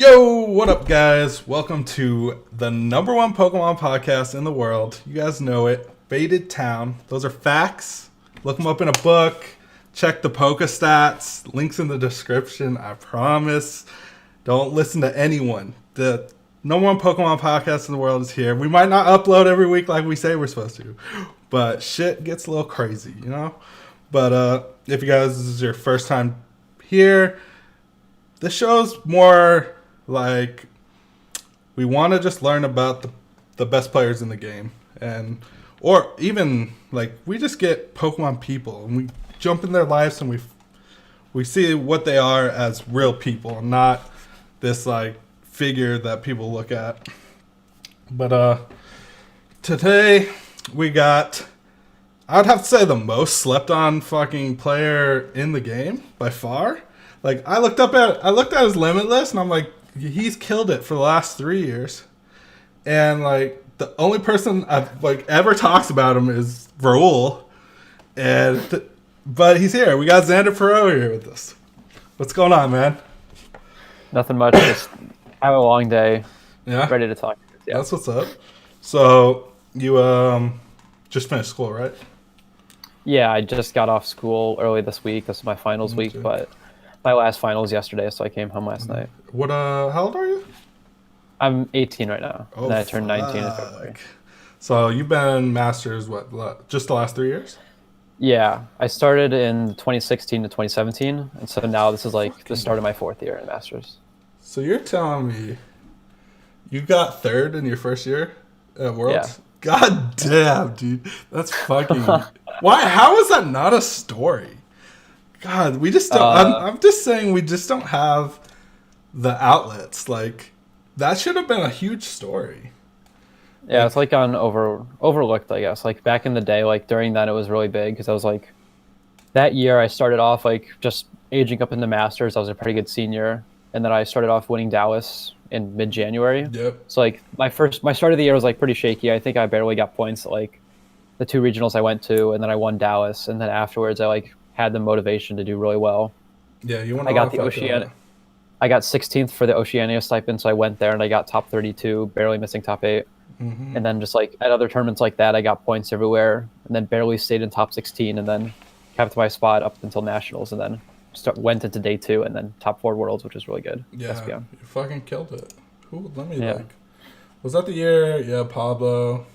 Yo, what up, guys? Welcome to the number one Pokemon podcast in the world. You guys know it. Faded Town. Those are facts. Look them up in a book. Check the Pokestats. Links in the description. I promise. Don't listen to anyone. The number one Pokemon podcast in the world is here. We might not upload every week like we say we're supposed to, but shit gets a little crazy, you know? But if you guys, this is your first time here, the show's more like we want to just learn about the best players in the game, and or even like we just get Pokemon people and we jump in their lives and we see what they are as real people, not this like figure that people look at. But today we got, I'd have to say, the most slept on fucking player in the game by far. Like I looked at his limit list and I'm like, he's killed it for the last 3 years, and like the only person I've like ever talks about him is Raul, but he's here. We got Xander here with us. What's going on, man? Nothing much. Just have a long day. Yeah, ready to talk. Yeah, that's what's up. So you just finished school, right? Yeah, I just got off school early this week. This is my finals week, but my last finals yesterday, so I came home last night. What? How old are you? I'm 18 right now. Oh, and I turned 19 in February. So you've been masters just the last 3 years? Yeah, I started in 2016 to 2017, and so now this is like the start of my fourth year in masters. So you're telling me you got third in your first year at Worlds? Yeah. God damn, dude, that's fucking. Why? How is that not a story? God, we just don't. I'm just saying, we just don't have the outlets. Like, that should have been a huge story. Yeah, it's like overlooked, I guess. Like back in the day, like during that, it was really big because I was like, that year I started off like just aging up in the Masters. I was a pretty good senior, and then I started off winning Dallas in mid-January. Yep. So like my start of the year was like pretty shaky. I think I barely got points at like the two regionals I went to, and then I won Dallas, and then afterwards I like had the motivation to do really well. Yeah, you won. I got the Oceania. I got 16th for the Oceania stipend, so I went there and I got top 32, barely missing top 8. Mm-hmm. And then just like at other tournaments like that, I got points everywhere, and then barely stayed in top 16, and then kept my spot up until nationals, and then went into day 2, and then top 4 worlds, which was really good. Yeah, SPM. You fucking killed it. Who? Let me like. Was that the year? Yeah, Pablo.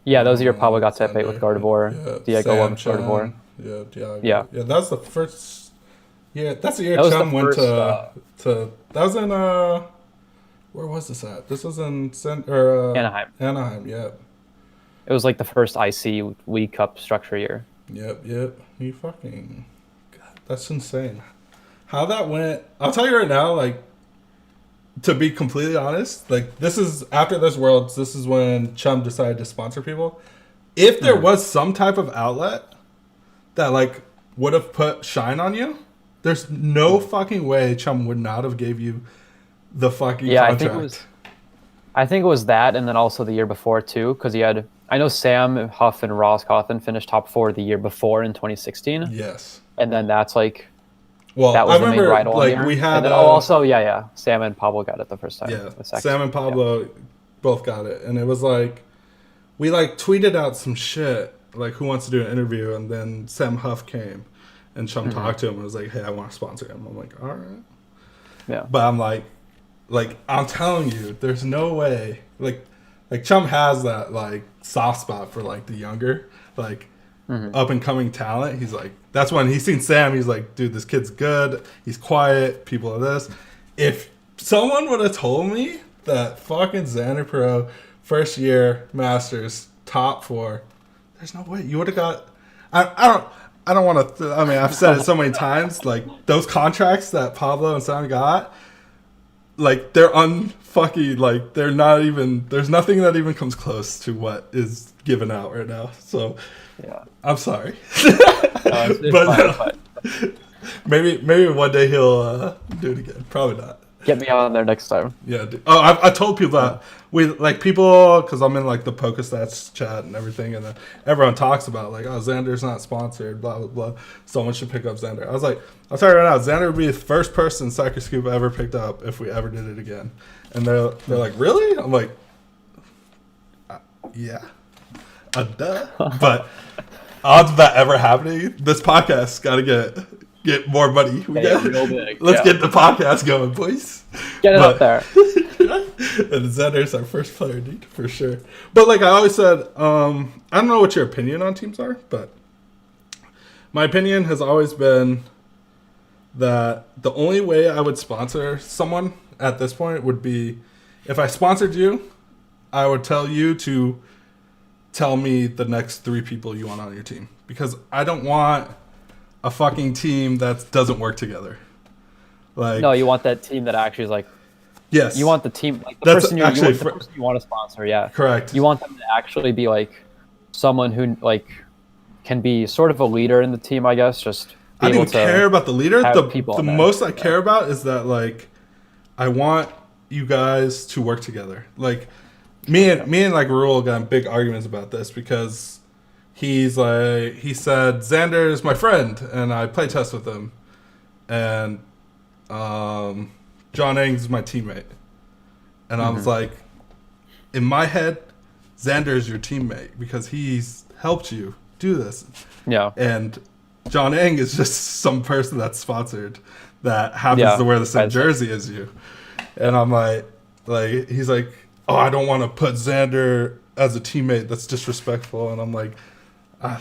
Yeah, that was the year Pablo got top 8 with Gardevoir. Yeah, Diego won with Gardevoir. Yeah, Diego. Yeah. Yeah, that's the first. Yeah, that's the year Chum went to. That was in where was this at? This was in Anaheim. Anaheim, yeah. It was like the first IC League Cup structure year. Yep. You fucking. God, that's insane. How that went. I'll tell you right now, like, to be completely honest, like, this is after this Worlds, this is when Chum decided to sponsor people. If there was some type of outlet that, like, would have put shine on you, there's no fucking way Chum would not have gave you the fucking contract. I think it was that, and then also the year before too, because I know Sam Huff and Ross Cawthon finished top 4 the year before in 2016. Yes. And then that's like, well, that was I remember, the main ride like, year. we had, and then, also, Sam and Pablo got it the first time. Yeah, Sam and Pablo both got it, and it was like, we like tweeted out some shit, like, who wants to do an interview, and then Sam Huff came, and Chum talked to him and was like, hey, I want to sponsor him. I'm like, all right. Yeah. But I'm like, I'm telling you, there's no way. Like Chum has that, like, soft spot for, like, the younger, like, up and coming talent. He's like, that's when he's seen Sam. He's like, dude, this kid's good. He's quiet. People are this. If someone would have told me that fucking Xander first year Masters top 4, there's no way you would have got. I don't want to. I mean, I've said it so many times. Like, those contracts that Pablo and Sam got, like, they're unfucking, like, they're not even. There's nothing that even comes close to what is given out right now. So, yeah, I'm sorry. It's but maybe one day he'll do it again. Probably not. Get me on there next time. Yeah. Dude. Oh, I told people that we like people because I'm in like the PokeStats chat and everything, and then everyone talks about like, oh, Xander's not sponsored, blah blah blah. Someone should pick up Xander. I was like, I'll tell you right now, Xander would be the first person Soccer Scoop ever picked up if we ever did it again. And they're like, really? I'm like, yeah, duh. But odds of that ever happening, this podcast's got to get more money. Let's get the podcast going, boys. Get it up there. And Xander's our first player, dude, for sure. But like I always said, I don't know what your opinion on teams are, but my opinion has always been that the only way I would sponsor someone at this point would be if I sponsored you, I would tell you to tell me the next 3 people you want on your team. Because I don't want a fucking team that doesn't work together. Like, no, you want that team that actually is like, yes. You want the team, like the That's person you want to sponsor, yeah. Correct. You want them to actually be like someone who like can be sort of a leader in the team, I guess. Just I don't even care about the leader. The most I care about is that like I want you guys to work together. Like me and like Rule got in big arguments about this because he said Xander is my friend and I play test with him, and John Eng's my teammate, and I was like, in my head, Xander is your teammate because he's helped you do this. Yeah, and John Eng is just some person that's sponsored that happens to wear the same jersey as you. And I'm like he's like, oh, I don't want to put Xander as a teammate. That's disrespectful. And I'm like,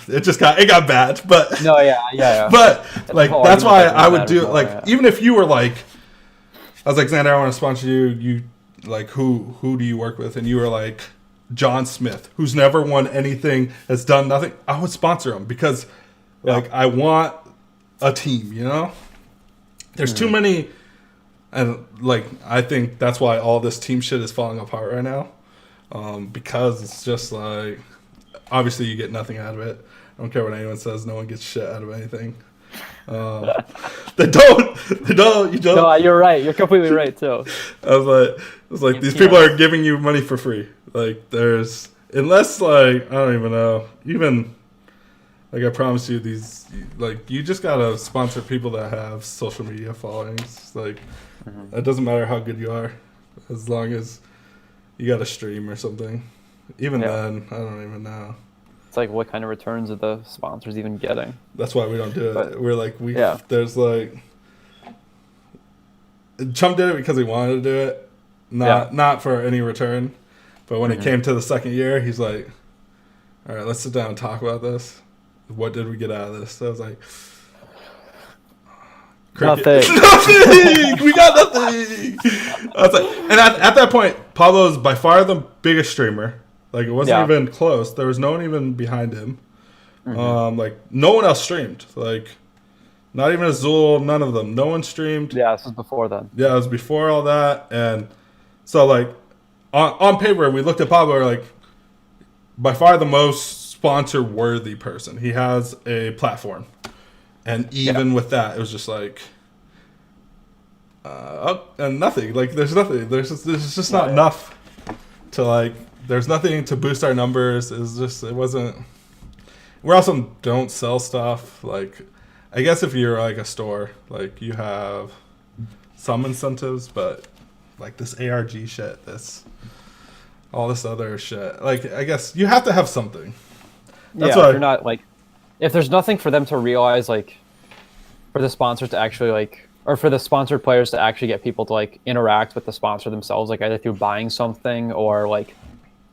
it got bad. But no, yeah. But like that's why I would do it. Like even if you were like, I was like, Xander, I want to sponsor you. You like who do you work with? And you were like, John Smith, who's never won anything, has done nothing. I would sponsor him because like I want a team, you know? There's too many, and like I think that's why all this team shit is falling apart right now. Because it's just like obviously you get nothing out of it. I don't care what anyone says, no one gets shit out of anything. They don't. You don't. No, you're right. You're completely right too. I was like these people are giving you money for free. Like there's unless like I don't even know. Even like I promise you these like you just gotta sponsor people that have social media followings. Like it doesn't matter how good you are, as long as you got a stream or something. Even then, I don't even know. It's like what kind of returns are the sponsors even getting? That's why we don't do it. But, we're like there's like Chum did it because he wanted to do it, not for any return. But when it came to the second year, he's like, all right, let's sit down and talk about this. What did we get out of this? So I was like, nothing. Nothing. We got nothing. I was like, and at that point, Pablo's by far the biggest streamer. Like it wasn't even close. There was no one even behind him. Like no one else streamed. Like not even Azul, none of them. No one streamed. Yeah, this was before then. Yeah, it was before all that. And so like on paper, we looked at Pablo, we're like, by far the most sponsor-worthy person. He has a platform. And even with that, it was just like, and nothing. Like, there's nothing. There's just not enough to, like, there's nothing to boost our numbers. It wasn't. We also don't sell stuff. Like, I guess if you're, like, a store, like, you have some incentives, but, like, this ARG shit, all this other shit. Like, I guess you have to have something. That's why you're not, like, if there's nothing for them to realize, like, for the sponsors to actually, like, or for the sponsored players to actually get people to, like, interact with the sponsor themselves, like, either through buying something or, like,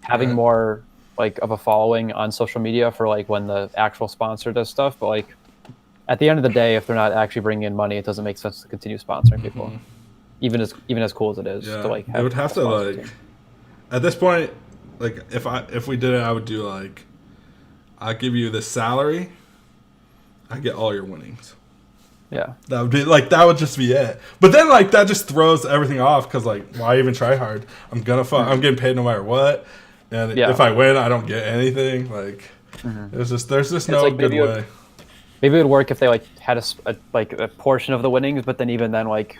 having more, like, of a following on social media for, like, when the actual sponsor does stuff. But, like, at the end of the day, if they're not actually bringing in money, it doesn't make sense to continue sponsoring people. Even as cool as it is to, like, have it would have to, like, team. At this point, like, if we did it, I would do, like, I'll give you this salary, I get all your winnings. Yeah. That would be like, that would just be it. But then like that just throws everything off because like, why even try hard? I'm getting paid no matter what. And if I win, I don't get anything. Like, there's just no like good way. Maybe it would work if they like had a portion of the winnings, but then even then like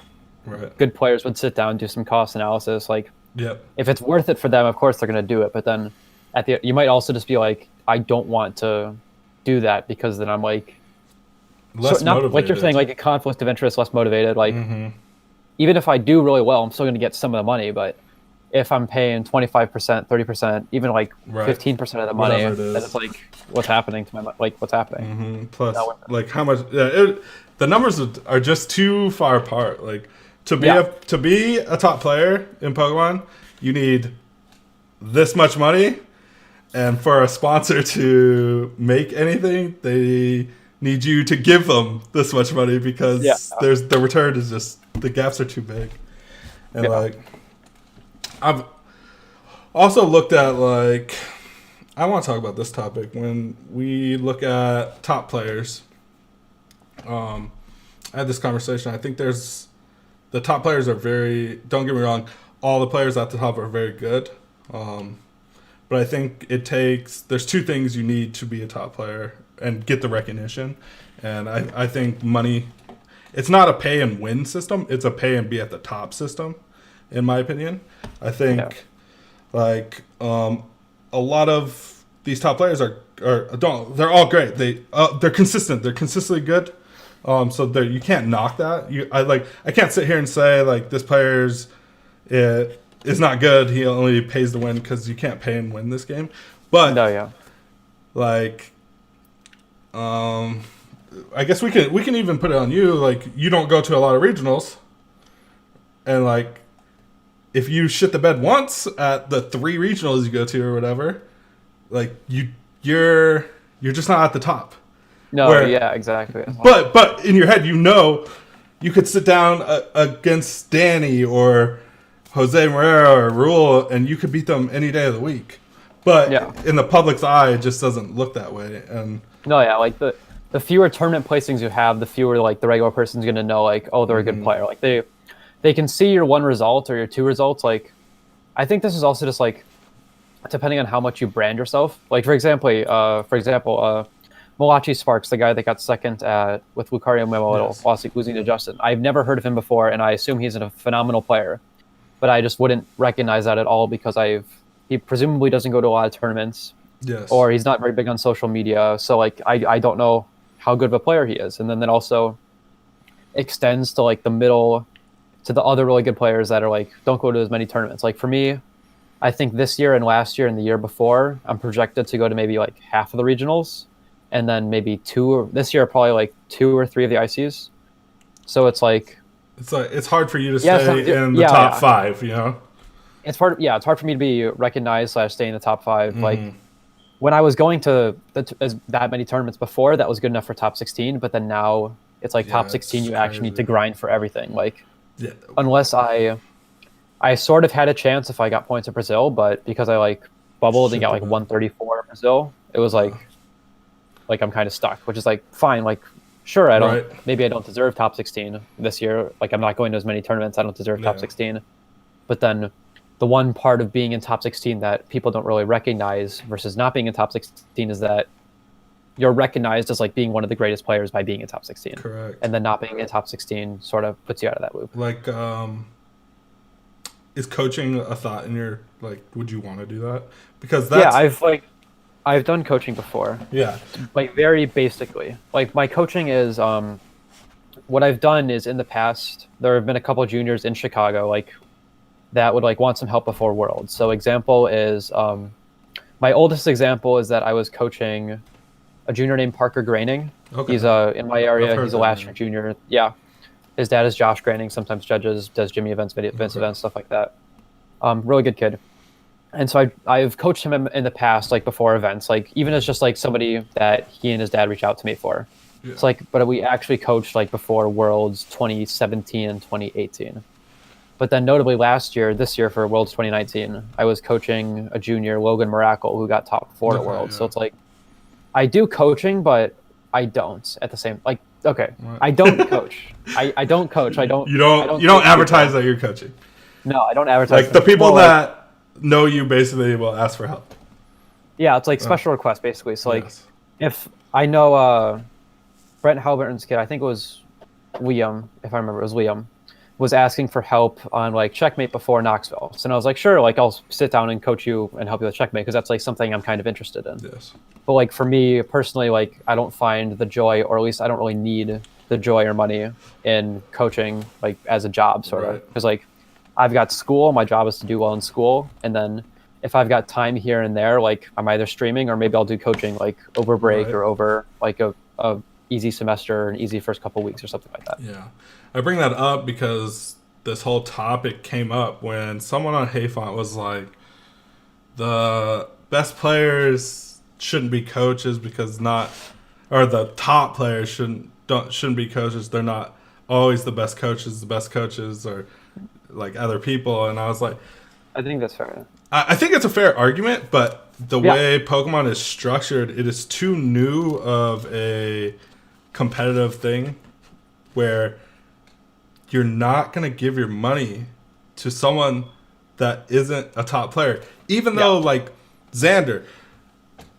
Right. good players would sit down, do some cost analysis. Like, Yep. if it's worth it for them, of course they're going to do it. But then you might also just be like, I don't want to do that because then I'm like, Less not motivated. like you're saying, like a conflict of interest, less motivated. Like, Mm-hmm. even if I do really well, I'm still going to get some of the money. But if I'm paying 25%, 30%, even like Right. 15% of the money, Whatever it then is. it's like, what's happening to my like what's happening? Mm-hmm. Plus, No. like how much? Yeah, the numbers are just too far apart. Like to be Yeah. to be a top player in Pokemon, you need this much money, and for a sponsor to make anything, they need you to give them this much money because there's the return is just the gaps are too big. And like I've also looked at like I want to talk about this topic when we look at top players. I had this conversation. I think there's the top players are very. Don't get me wrong. All the players at the top are very good. But I think it takes. There's two things you need to be a top player and get the recognition. And I think money. It's not a pay and win system. It's a pay and be at the top system, in my opinion. I think, like, a lot of these top players are they're all great. They're consistent. They're consistently good. So you can't knock that. I can't sit here and say like this player's is not good. He only pays to win because you can't pay and win this game. But like, I guess we can even put it on you. Like you don't go to a lot of regionals, and like if you shit the bed once at the 3 regionals you go to or whatever, like you're just not at the top. No, exactly. But in your head, you could sit down against Danny or Jose Morera or Rule, and you could beat them any day of the week. But in the public's eye, it just doesn't look that way. And like the fewer tournament placings you have, the fewer like the regular person's going to know like, oh, they're a good player. Like they can see your 1 result or your 2 results. Like I think this is also just like depending on how much you brand yourself. Like for example, Malachi Sparks, the guy that got second with Lucario Memo, losing to Justin. I've never heard of him before, and I assume he's a phenomenal player. But I just wouldn't recognize that at all because he presumably doesn't go to a lot of tournaments. Yes. Or he's not very big on social media. So like I don't know how good of a player he is. And then that also extends to like the middle to the other really good players that are like don't go to as many tournaments. Like for me, I think this year and last year and the year before, I'm projected to go to maybe like half of the regionals. And then maybe this year probably like 2 or 3 of the ICs. So it's hard for you to stay in the top 5, you know? It's hard for me to be recognized / stay in the top 5. Like when I was going to that many tournaments before, that was good enough for top 16, but then now it's like top 16 you actually need to grind for everything. Like unless I sort of had a chance if I got points in Brazil, but because I like bubbled and got like 134 in Brazil, it was like I'm kind of stuck, which is like fine. Like, sure, maybe I don't deserve top 16 this year. Like, I'm not going to as many tournaments. I don't deserve top 16. But then the one part of being in top 16 that people don't really recognize versus not being in top 16 is that you're recognized as like being one of the greatest players by being in top 16. Correct. And then not being in top 16 sort of puts you out of that loop. Like, is coaching a thought in your, like, would you want to do that? Because I've done coaching before. Yeah. Like very basically. Like my coaching is what I've done is in the past there have been a couple of juniors in Chicago like that would like want some help before Worlds. So example is my oldest example is that I was coaching a junior named Parker Graining. Okay. He's in my area. He's a last year junior. Yeah. His dad is Josh Graining, sometimes judges, does Jimmy events, events, stuff like that. Really good kid. And so I've coached him in the past, like before events, like even as just like somebody that he and his dad reach out to me for. Yeah. It's like, but we actually coached like before Worlds 2017 and 2018. But then notably this year for Worlds 2019, I was coaching a junior, Logan Miracle, who got top 4 at Worlds. Yeah. So it's like, I do coaching, but I don't at the same, like, okay, right. I don't coach. I don't coach. You don't advertise that you're coaching. No, I don't advertise. Like the people that know you basically will ask for help. Yeah, it's like special requests basically. So like if I know Brent Halberton's kid, I think it was Liam, if I remember, it was Liam. was asking for help on like checkmate before Knoxville. So I was like, sure, like I'll sit down and coach you and help you with checkmate because that's like something I'm kind of interested in. Yes. But like for me personally, like I don't find the joy, or at least I don't really need the joy or money in coaching like as a job sort of. Because like I've got school, my job is to do well in school, and then if I've got time here and there, like I'm either streaming or maybe I'll do coaching like over break or over like a easy semester, an easy first couple weeks or something like that. Yeah. I bring that up because this whole topic came up when someone on Hayfont was like, the best players shouldn't be coaches because or the top players shouldn't be coaches. They're not always the best coaches. The best coaches are like other people. And I was like, I think that's fair. I think it's a fair argument, but the way Pokemon is structured, it is too new of a competitive thing where you're not going to give your money to someone that isn't a top player. Even though, like, Xander,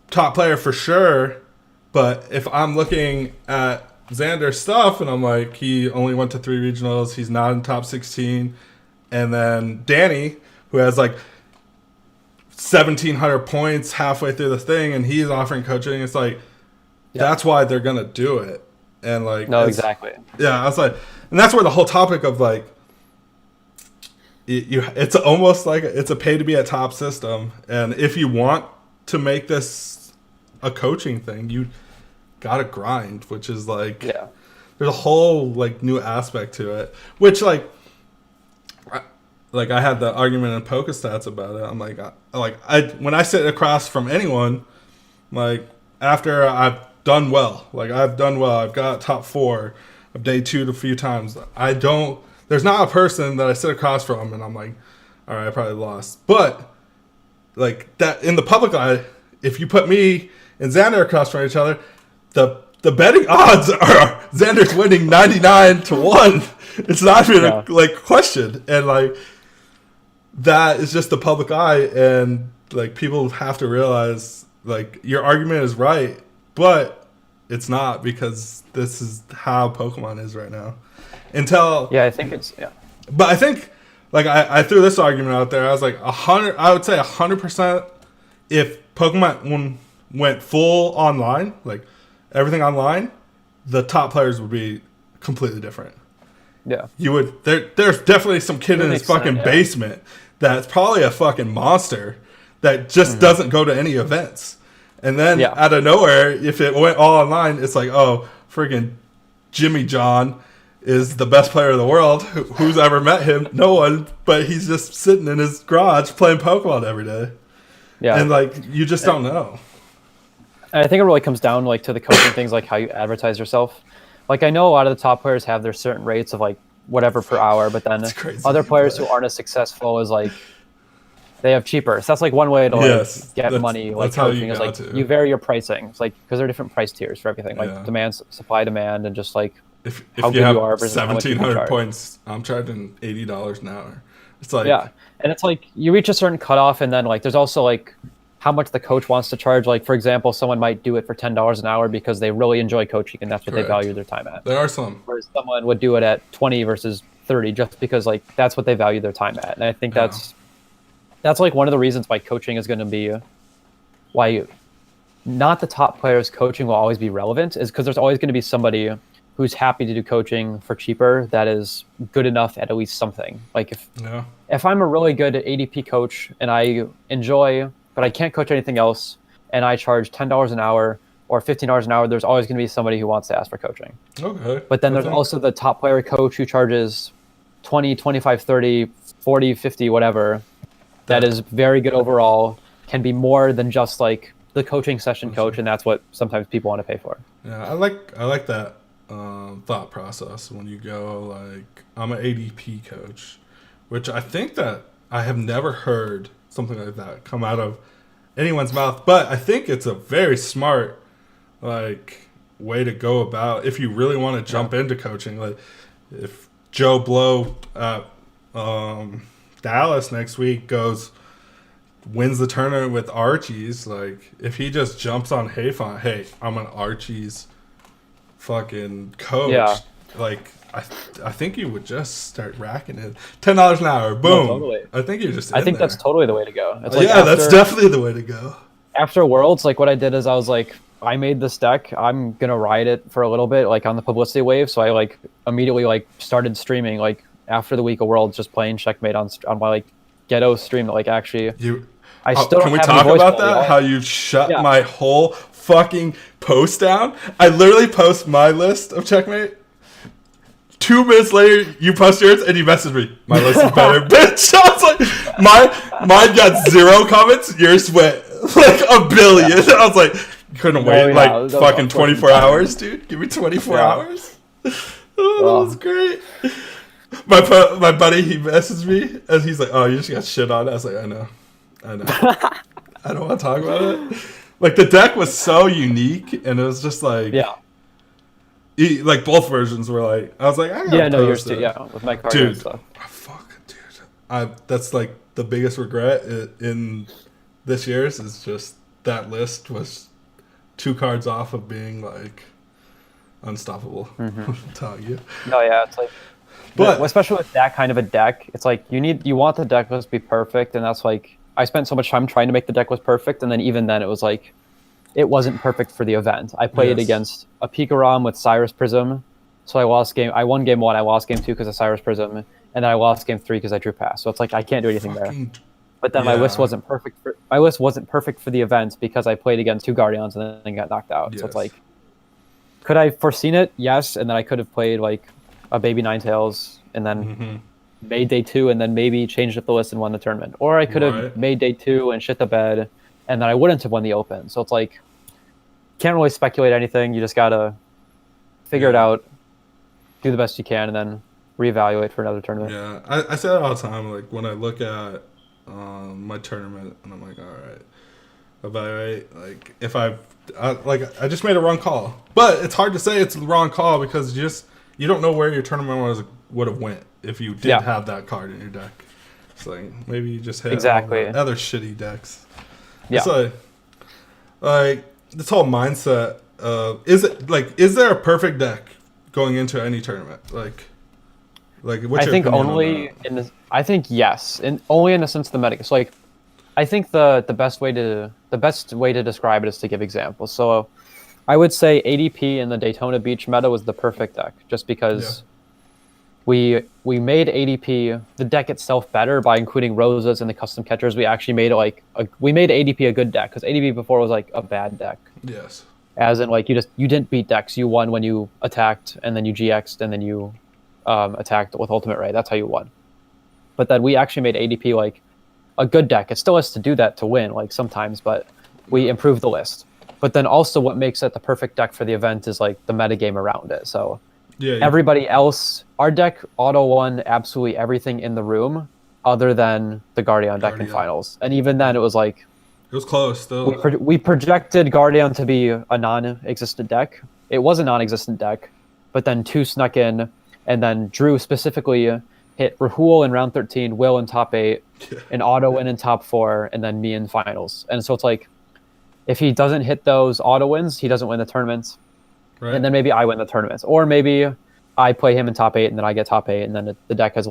top player for sure, but if I'm looking at Xander's stuff and I'm like, he only went to 3 regionals, he's not in top 16, and then Danny, who has, like, 1,700 points halfway through the thing, and he's offering coaching, it's like, that's why they're going to do it. And, like... No, exactly. Yeah, I was like... And that's where the whole topic of like, it's almost like it's a pay to be at top system. And if you want to make this a coaching thing, you gotta grind, which is like, there's a whole like new aspect to it. Which like I had the argument in PokeStats about it. I'm like, when I sit across from anyone, like after I've done well, I've got top 4. I've day 2 a few times. There's not a person that I sit across from and I'm like, all right, I probably lost. But like that in the public eye, if you put me and Xander across from each other, the betting odds are Xander's winning 99-1. It's not even a question. And like that is just the public eye, and like people have to realize like your argument is right, but it's not, because this is how Pokemon is right now. I think it's But I think like I threw this argument out there. I was like 100. I would say 100%. If Pokemon went full online, like everything online, the top players would be completely different. Yeah, you would. There's definitely some kid in his fucking basement that's probably a fucking monster that just doesn't go to any events. And then out of nowhere, if it went all online, it's like, oh, freaking Jimmy John is the best player in the world. Who's ever met him? No one. But he's just sitting in his garage playing Pokemon every day. Yeah. And like, you just don't know. And I think it really comes down like to the coaching things, like how you advertise yourself. Like I know a lot of the top players have their certain rates of like whatever per hour, but then other players who aren't as successful as like, they have cheaper. So that's like one way to like get money. Like coaching is like you vary your pricing. It's like because there are different price tiers for everything. Like demand, supply, demand, and just like if you have 1,700 points, I'm charging $80 an hour. It's like and it's like you reach a certain cutoff, and then like there's also like how much the coach wants to charge. Like for example, someone might do it for $10 an hour because they really enjoy coaching and that's what they value their time at. There are some. Whereas someone would do it at 20 versus 30 just because like that's what they value their time at. And I think that's like one of the reasons why coaching is going to be why not the top players coaching will always be relevant, is because there's always going to be somebody who's happy to do coaching for cheaper that is good enough at least something. Like if I'm a really good ADP coach and I enjoy, but I can't coach anything else, and I charge $10 an hour or $15 an hour, there's always going to be somebody who wants to ask for coaching. Okay. But then there's also the top player coach who charges 20, 25, 30, 40, 50, whatever. That is very good overall, can be more than just like the coaching session coach, and that's what sometimes people want to pay for. Yeah, I like that thought process when you go like, I'm an ADP coach, which I think that I have never heard something like that come out of anyone's mouth, but I think it's a very smart like way to go about if you really want to jump into coaching. Like if Joe Blow at Dallas next week wins the tournament with Archie's, like if he just jumps on Hayfont, hey, I'm an Archie's fucking coach. like I think you would just start racking it. $10 an hour, boom. No, totally. I think you're just. I think that's totally the way to go. It's that's definitely the way to go. After Worlds, like what I did is I was like, I made this deck. I'm gonna ride it for a little bit, like on the publicity wave. So I like immediately like started streaming like after the week of Worlds, just playing Checkmate on my like ghetto stream. Like actually, I still can we talk about that? How you shut my whole fucking post down? I literally post my list of Checkmate. 2 minutes later, you post yours and you message me. My list is better, bitch. I was like, mine got 0 comments. Yours went like a billion. Yeah. I was like, you couldn't wait like fucking 24 hours, dude. Give me 24 hours. Oh, that was great. My buddy, he messaged me and he's like, "Oh, you just got shit on." I was like, "I know. I don't want to talk about it." Like the deck was so unique, and it was just like, like both versions were like, I was like, I gotta post it. With my card dude, and stuff. Dude, that's like the biggest regret in this year's is just that list was 2 cards off of being like unstoppable. I'm telling you. No, yeah, it's like. But especially with that kind of a deck, it's like you want the deck list to be perfect, and that's like I spent so much time trying to make the deck list perfect, and then even then it was like it wasn't perfect for the event. I played against a Pikarom with Cyrus Prism, so I won game 1, I lost game 2 because of Cyrus Prism, and then I lost game 3 because I drew pass. So it's like I can't do anything there. But then my list wasn't perfect. My list wasn't perfect for the event because I played against 2 Guardians and then got knocked out. So it's like, could I have foreseen it? Yes, and then I could have played like a baby Ninetales and then made day 2 and then maybe changed up the list and won the tournament. Or I could have made day 2 and shit the bed and then I wouldn't have won the Open. So it's like, can't really speculate anything. You just gotta figure it out, do the best you can, and then reevaluate for another tournament. Yeah, I say that all the time. Like when I look at my tournament and I'm like, all right, evaluate. Like if I just made a wrong call, but it's hard to say it's the wrong call because you don't know where your tournament would have went if you did have that card in your deck. It's like maybe you just hit other shitty decks. Yeah. It's like this whole mindset of is there a perfect deck going into any tournament? Like what's your opinion on that? I think yes, and only in the sense of the meta. So like I think the best way to describe it is to give examples. So I would say ADP in the Daytona Beach meta was the perfect deck, just because we made ADP the deck itself better by including roses and the custom catchers. We actually made it we made ADP a good deck because ADP before was like a bad deck. Yes. As in like you didn't beat decks. You won when you attacked and then you GX'd and then you attacked with Ultimate Ray. That's how you won. But then we actually made ADP like a good deck. It still has to do that to win like sometimes, but we improved the list. But then also what makes it the perfect deck for the event is like the metagame around it. So everybody else, our deck auto won absolutely everything in the room other than the Guardian deck in finals. And even then it was like... It was close still. We projected Guardian to be a non-existent deck. It was a non-existent deck, but then 2 snuck in, and then Drew specifically hit Rahul in round 13, Will in top 8, and auto win in top 4, and then me in finals. And so it's like, if he doesn't hit those auto wins, he doesn't win the tournaments. Right. And then maybe I win the tournaments. Or maybe I play him in top 8 and then I get top 8 and then the deck is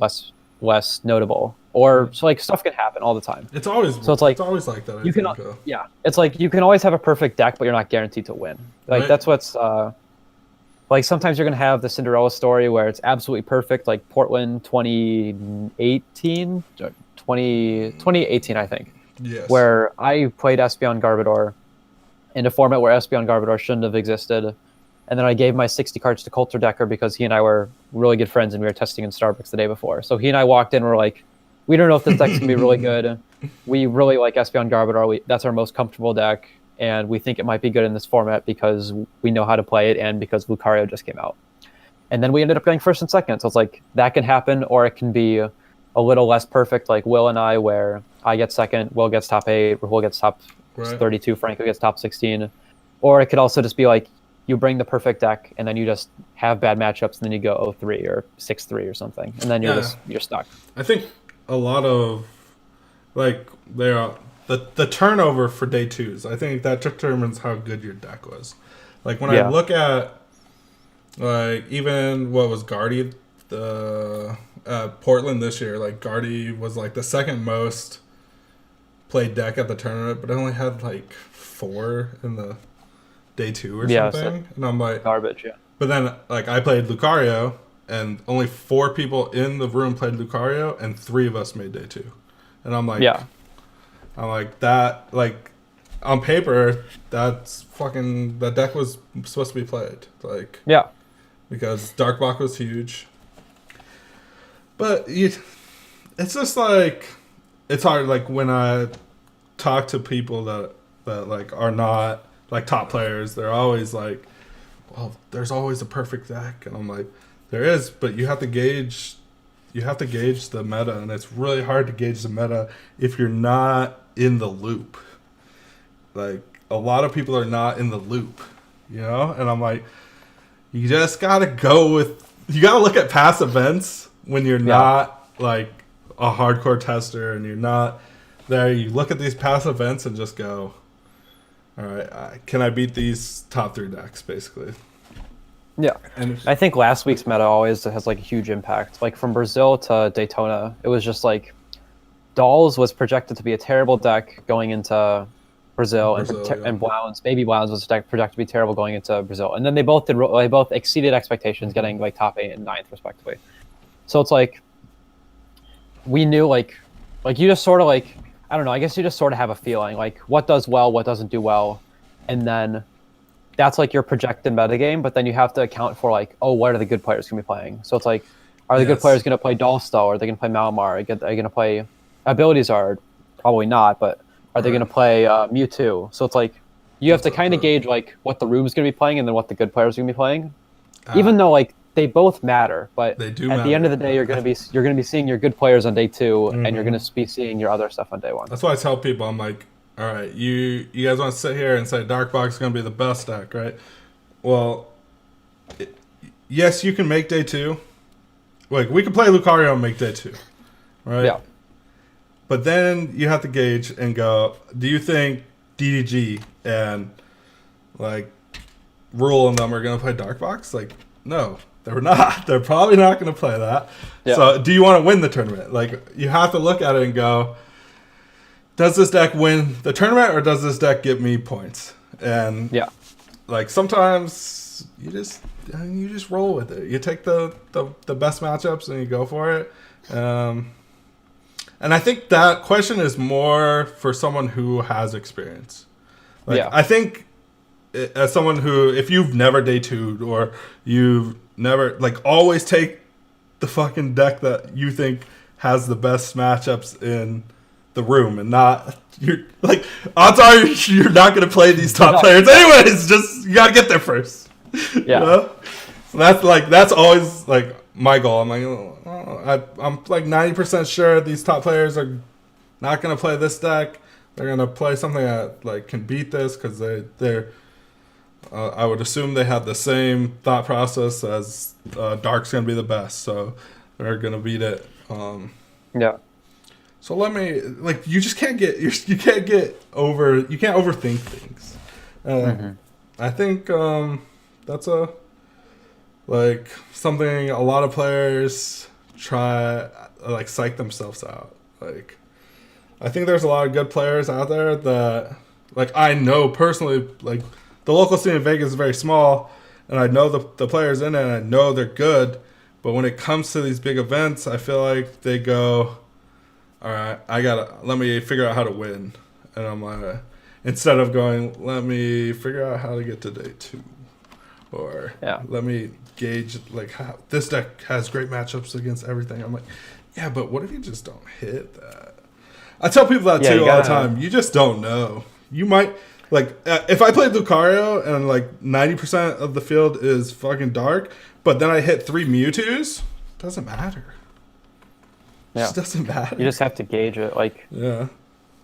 less notable. Or so like stuff can happen all the time. It's always like that. It's like you can always have a perfect deck, but you're not guaranteed to win. Like that's what's like sometimes you're gonna have the Cinderella story where it's absolutely perfect, like Portland 2018, I think. Yes. Where I played Espeon Garbodor in a format where Espeon Garbodor shouldn't have existed. And then I gave my 60 cards to Coulter Decker because he and I were really good friends and we were testing in Starbucks the day before. So he and I walked in and we're like, we don't know if this deck's going to be really good. We really like Espeon Garbodor. That's our most comfortable deck. And we think it might be good in this format because we know how to play it and because Lucario just came out. And then we ended up getting first and second. So it's like that can happen, or it can be a little less perfect like Will and I, where I get second, Will gets top 8, Will gets top 32, Franco gets top 16. Or it could also just be like you bring the perfect deck and then you just have bad matchups and then you go 0-3 or 6-3 or something. And then you're stuck. I think a lot of like the turnover for day 2s, I think that determines how good your deck was. Like when I look at Like even what was Guardy the Portland this year? Like Guardy was like the second most played deck at the tournament, but I only had like 4 in the day 2 or something. And I'm like garbage. Yeah. But then like I played Lucario, and only 4 people in the room played Lucario, and 3 of us made day 2. And I'm like, that like on paper that's fucking that deck was supposed to be played like because Dark Block was huge. But it's just like it's hard. Like when I talk to people that like are not like top players, they're always like, "Well, there's always a perfect deck," and I'm like, "There is, but you have to gauge the meta, and it's really hard to gauge the meta if you're not in the loop. Like a lot of people are not in the loop, you know." And I'm like, you just gotta you gotta look at past events when you're not like a hardcore tester and you're not there. You look at these past events and just go, all right, can I beat these top 3 decks basically? Yeah, and I think last week's meta always has like a huge impact. Like from Brazil to Daytona, it was just like Dolls was projected to be a terrible deck going into Brazil and Blounds, Baby Blounds was projected to be terrible going into Brazil, and then they both exceeded expectations, getting like top 8 and 9th respectively. So it's like we knew like you just sort of like, I don't know, I guess you just sort of have a feeling like what does well, what doesn't do well, and then that's like your projected metagame, but then you have to account for like, oh, what are the good players going to be playing? So it's like, are the good players going to play Dollstar? Are they going to play Malamar? Are they going to play Abilities? Probably not, but are they going to play Mewtwo? So it's like you have to kind of gauge like what the room is going to be playing and then what the good players are going to be playing. Even though like they both matter, but at the end of the day, you're going to be seeing your good players on day 2, and you're going to be seeing your other stuff on day 1. That's why I tell people, I'm like, all right, you guys want to sit here and say Dark Box is going to be the best deck, right? Well, yes, you can make day 2. Like, we can play Lucario and make day 2, right? Yeah. But then you have to gauge and go, do you think DDG and, like, Rule and them are going to play Dark Box? Like, no, they're not. They're probably not going to play that. Yeah. So do you want to win the tournament? Like, you have to look at it and go, does this deck win the tournament or does this deck get me points? And like sometimes you just roll with it. You take the best matchups and you go for it. And I think that question is more for someone who has experience. Like I think as someone who, if you've never day 2'd or you've never like, always take the fucking deck that you think has the best matchups in the room, and not you're like, odds are you're not going to play these top players anyways. Just you got to get there first. Yeah. You know? So that's always like my goal. I'm like, I'm like 90% sure these top players are not going to play this deck. They're going to play something that like can beat this because they're. I would assume they have the same thought process as Dark's going to be the best, so they're going to beat it. So let me like you can't overthink things. I think that's like something a lot of players try like psych themselves out. Like I think there's a lot of good players out there that like I know personally, like the local scene in Vegas is very small and I know the players in it and I know they're good, but when it comes to these big events, I feel like they go, all right, let me figure out how to win. And I'm like, instead of going, let me figure out how to get to day 2. Or let me gauge, like, how this deck has great matchups against everything. I'm like, yeah, but what if you just don't hit that? I tell people that too all the time. You just don't know. You might, like, if I played Lucario and, like, 90% of the field is fucking Dark, but then I hit 3 Mewtwo's, doesn't matter. It just doesn't matter. You just have to gauge it. Like, you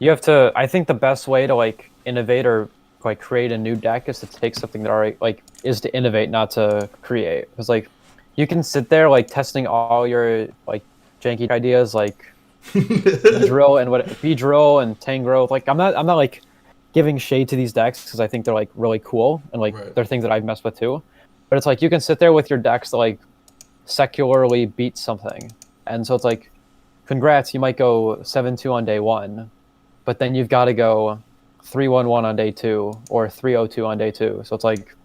have to. I think the best way to like innovate or like create a new deck is to take something that already like is to innovate, not to create. Because like you can sit there like testing all your like janky ideas, like drill and drill and Tangrowth. Like I'm not like giving shade to these decks because I think they're like really cool and like they're things that I've messed with too. But it's like you can sit there with your decks to like secularly beat something. And so it's like, congrats, you might go 7-2 on day 1, but then you've got to go 3-1-1 on day 2 or 3-0-2 on day 2. So it's like,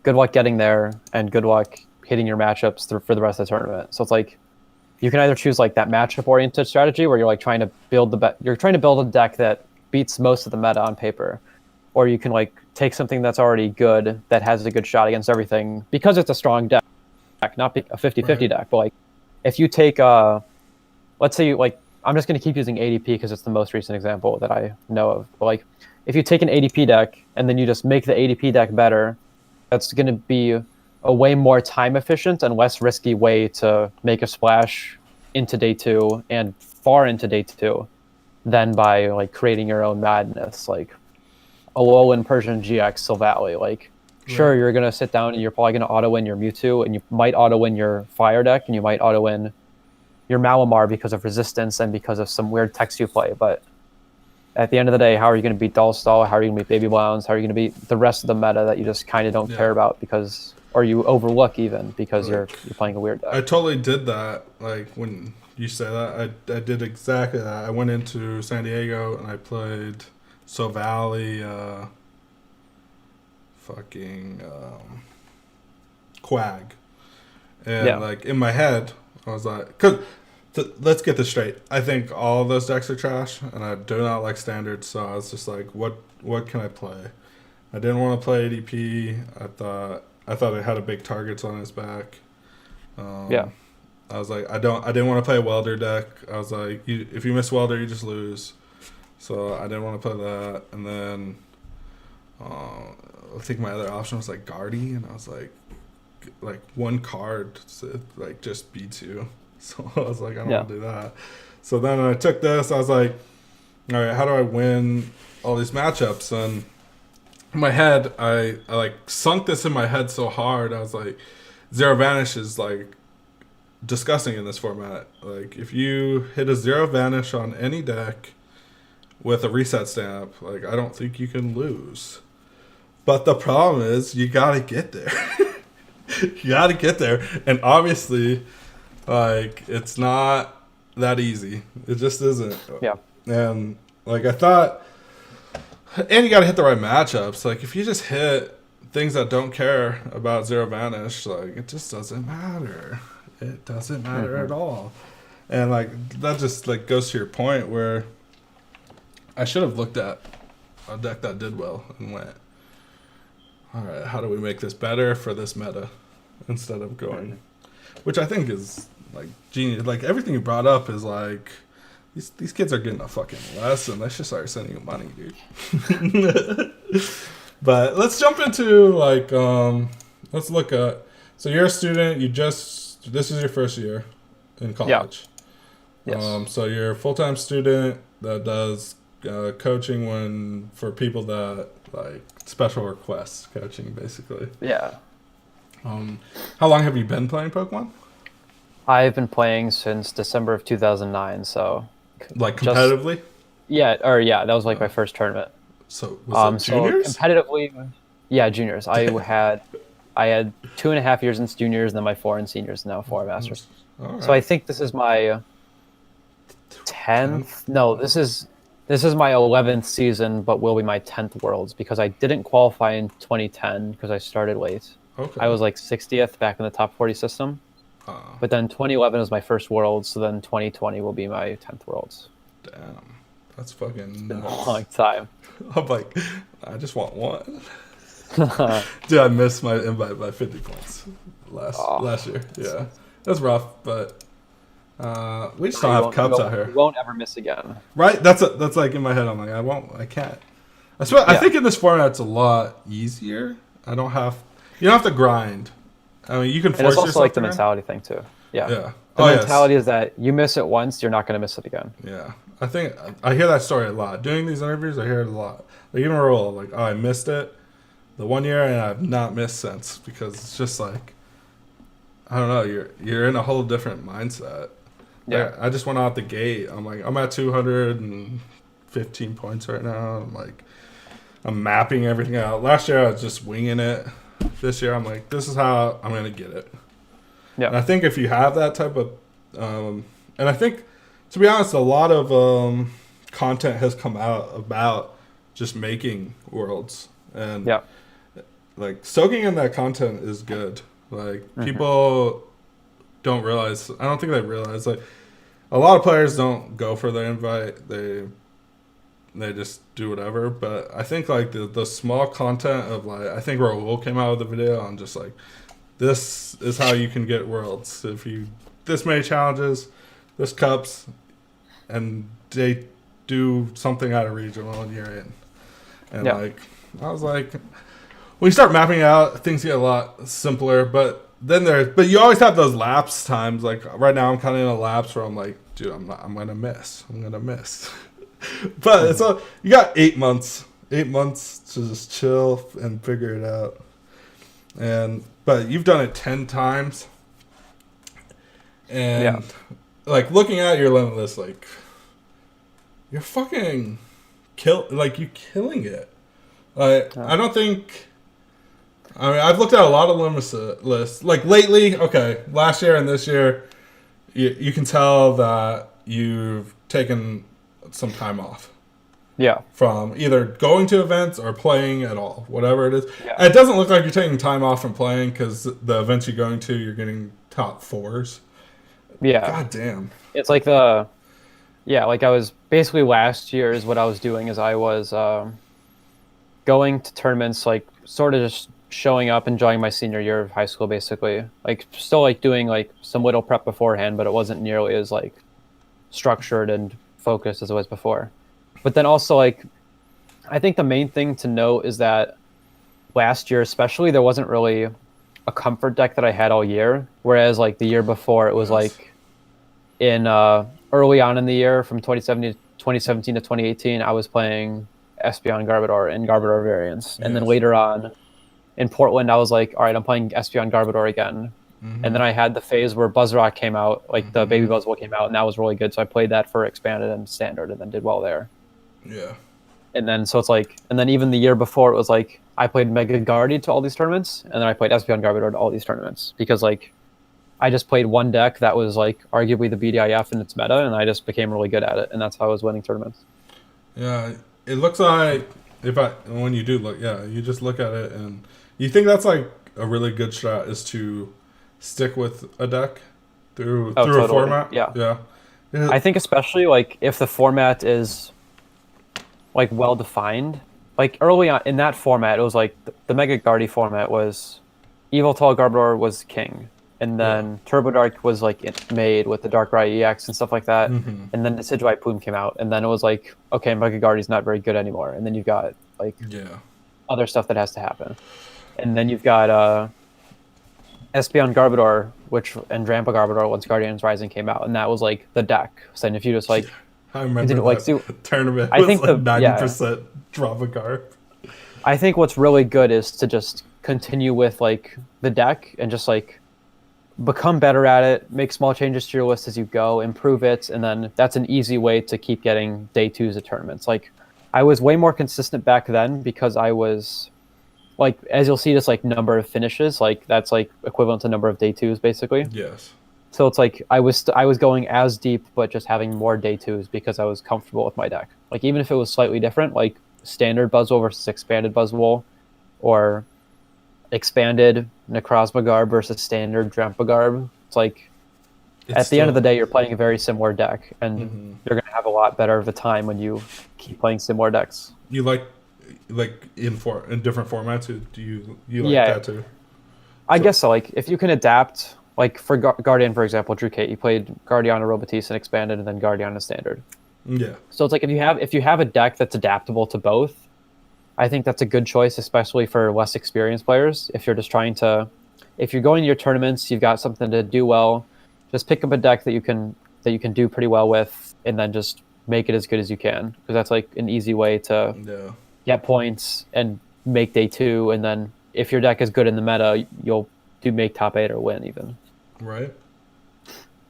good luck getting there and good luck hitting your matchups for the rest of the tournament. So it's like, you can either choose like that matchup oriented strategy where you're like trying to build a deck that beats most of the meta on paper, or you can like take something that's already good that has a good shot against everything because it's a strong deck, not a 50-50 deck. But like if you take let's say like I'm just going to keep using ADP because it's the most recent example that I know of. But like if you take an ADP deck and then you just make the ADP deck better, that's going to be a way more time efficient and less risky way to make a splash into day 2 and far into day 2 than by like creating your own madness, like Alolan Persian GX Silvally. Like, sure, you're gonna sit down and you're probably gonna auto win your Mewtwo, and you might auto win your Fire deck, and you might auto win your Malamar because of resistance and because of some weird text you play. But at the end of the day, how are you gonna beat Dullstall? How are you gonna beat Baby Browns? How are you gonna beat the rest of the meta that you just kind of don't care about because, or you overlook even because you're playing a weird deck? I totally did that. Like when you say that, I did exactly that. I went into San Diego and I played Silvally, Quag, and like in my head, I was like, let's get this straight. I think all of those decks are trash, and I do not like standards. So I was just like, what can I play? I didn't want to play ADP. I thought it had a big targets on his back. I was like, I didn't want to play a welder deck. I was like, if you miss welder, you just lose. So I didn't want to play that. And then I think my other option was like Guardy, and I was like one card like just beats you. So I was like, I don't want to do that. So then I took this. I was like, all right, how do I win all these matchups? And in my head, I like sunk this in my head so hard. I was like, Zero Vanish is like disgusting in this format. Like if you hit a Zero Vanish on any deck with a reset stamp, like I don't think you can lose. But the problem is you gotta get there. You gotta get there. And obviously, like, it's not that easy. It just isn't. Yeah. And like I thought, and you gotta hit the right matchups. Like if you just hit things that don't care about Zero Vanish, like it just doesn't matter. It doesn't matter at all. And like that just like goes to your point where I should have looked at a deck that did well and went, all right, how do we make this better for this meta instead of going, which I think is like genius. Like everything you brought up is like these kids are getting a fucking lesson. They should start sending you money, dude. But let's jump into like let's look at. So you're a student. This is your first year in college. Yeah. Yes. So you're a full-time student that does coaching for people that like special requests coaching, basically. Yeah. How long have you been playing Pokemon? I've been playing since December of 2009. So. Like competitively? That was like my first tournament. So was it juniors? So competitively, yeah, juniors. I had 2.5 years in juniors, and then my 4 in seniors, and now 4 in masters. Right. So I think this is my 10th. No, this is my 11th season, but will be my 10th Worlds because I didn't qualify in 2010 because I started late. Okay. I was like 60th back in the top 40 system. But then 2011 was my first Worlds, so then 2020 will be my 10th Worlds. Damn. That's fucking nuts. A long time. I'm like, I just want one. Dude, I missed my invite by 50 points last year. Yeah. That's rough, but we just don't have cups out here. You won't ever miss again. Right? That's like in my head. I'm like, I can't. I think in this format it's a lot easier. You don't have to grind. I mean, you can force yourself. And it's also like the mentality thing too. Yeah. Yeah. The mentality is that you miss it once, you're not going to miss it again. Yeah. I think I hear that story a lot. Doing these interviews, I hear it a lot. Like even Raul, like, oh, I missed it the one year and I've not missed since because it's just like, I don't know, you're in a whole different mindset. Yeah. Like, I just went out the gate. I'm like, I'm at 215 points right now. I'm mapping everything out. Last year I was just winging it. this year I'm like, this is how I'm gonna get it. Yeah. And I think if you have that type of, and I think, to be honest, a lot of content has come out about just making worlds, and Yeah. like soaking in that content is good. Like people don't realize. I don't think they realize. Like a lot of players don't go for the invite. They just do whatever. But I think like the small content of like, I think Raul came out with a video on just like, this is how you can get worlds. If you this many challenges, this cups, and they do something out of regional and you're in. And like I was like, when you start mapping out, things get a lot simpler. But then but you always have those lapse times. Like right now, I'm kind of in a lapse where I'm like, dude, I'm gonna miss. But it's you got 8 months. 8 months to just chill and figure it out. But you've done it 10 times. And like looking at your Limitless, like you're fucking you're killing it. I don't think. I mean, I've looked at a lot of Limitless. Like lately, okay, last year and this year, you can tell that you've taken some time off. Yeah. From either going to events or playing at all, whatever it is. Yeah. And it doesn't look like you're taking time off from playing because the events you're going to, you're getting top 4s. Yeah. God damn. It's like like I was basically last year is what I was doing is I was going to tournaments, like sort of just showing up, enjoying my senior year of high school, basically. Like still like doing like some little prep beforehand, but it wasn't nearly as like structured and focused as it was before. But then also, like, I think the main thing to note is that last year, especially, there wasn't really a comfort deck that I had all year. Whereas, like, the year before, it was, like, in early on in the year, from 2017 to 2018, I was playing Espeon Garbodor and Garbodor variants. And then later on, in Portland, I was like, all right, I'm playing Espeon Garbodor again. And then I had the phase where Buzzrock came out, like, the Baby Buzzwole came out, and that was really good. So I played that for Expanded and Standard and then did well there. Yeah. And then so it's like, and then even the year before it was like I played Mega Guardian to all these tournaments, and then I played Espeon Garbodor to all these tournaments because like I just played one deck that was like arguably the BDIF in its meta, and I just became really good at it, and that's how I was winning tournaments. Yeah, it looks like when you do look, you just look at it and you think that's like a really good strat is to stick with a deck through totally. a format. Yeah. I think especially like if the format is like well defined, like early on in that format, it was like the Mega Guardy format was Evoltol Garbodor was king, and then Turbo Dark was like made with the Darkrai EX and stuff like that, and then Decidueye Plume came out, and then it was like, okay, Mega Guardy's not very good anymore, and then you've got like other stuff that has to happen, and then you've got Espeon Garbodor, and Drampa Garbodor once Guardians Rising came out, and that was like the deck. So if you just like I remember that like, tournament. I think like 90% drop a Garb. I think what's really good is to just continue with like the deck and just like become better at it, make small changes to your list as you go, improve it, and then that's an easy way to keep getting day 2s at tournaments. Like I was way more consistent back then because I was like, as you'll see, this like number of finishes, like that's like equivalent to number of day 2s basically. Yes. So it's like I was going as deep, but just having more day 2s because I was comfortable with my deck. Like even if it was slightly different, like standard Buzzwole versus expanded Buzzwole, or expanded Necrozma Garb versus standard Drampa Garb. It's like at the end of the day, you're playing a very similar deck, and you're gonna have a lot better of a time when you keep playing similar decks. You like in different formats? Do you like that too? I guess so. Like if you can adapt. Like for Guardian, for example, Drew Kate, you played Guardiana Robotis and Expanded, and then Guardiana Standard. Yeah. So it's like if you have a deck that's adaptable to both, I think that's a good choice, especially for less experienced players. If you're just if you're going to your tournaments, you've got something to do well, just pick up a deck that you can do pretty well with, and then just make it as good as you can, because that's like an easy way to get points and make day 2, and then if your deck is good in the meta, you'll make top 8 or win even. Right.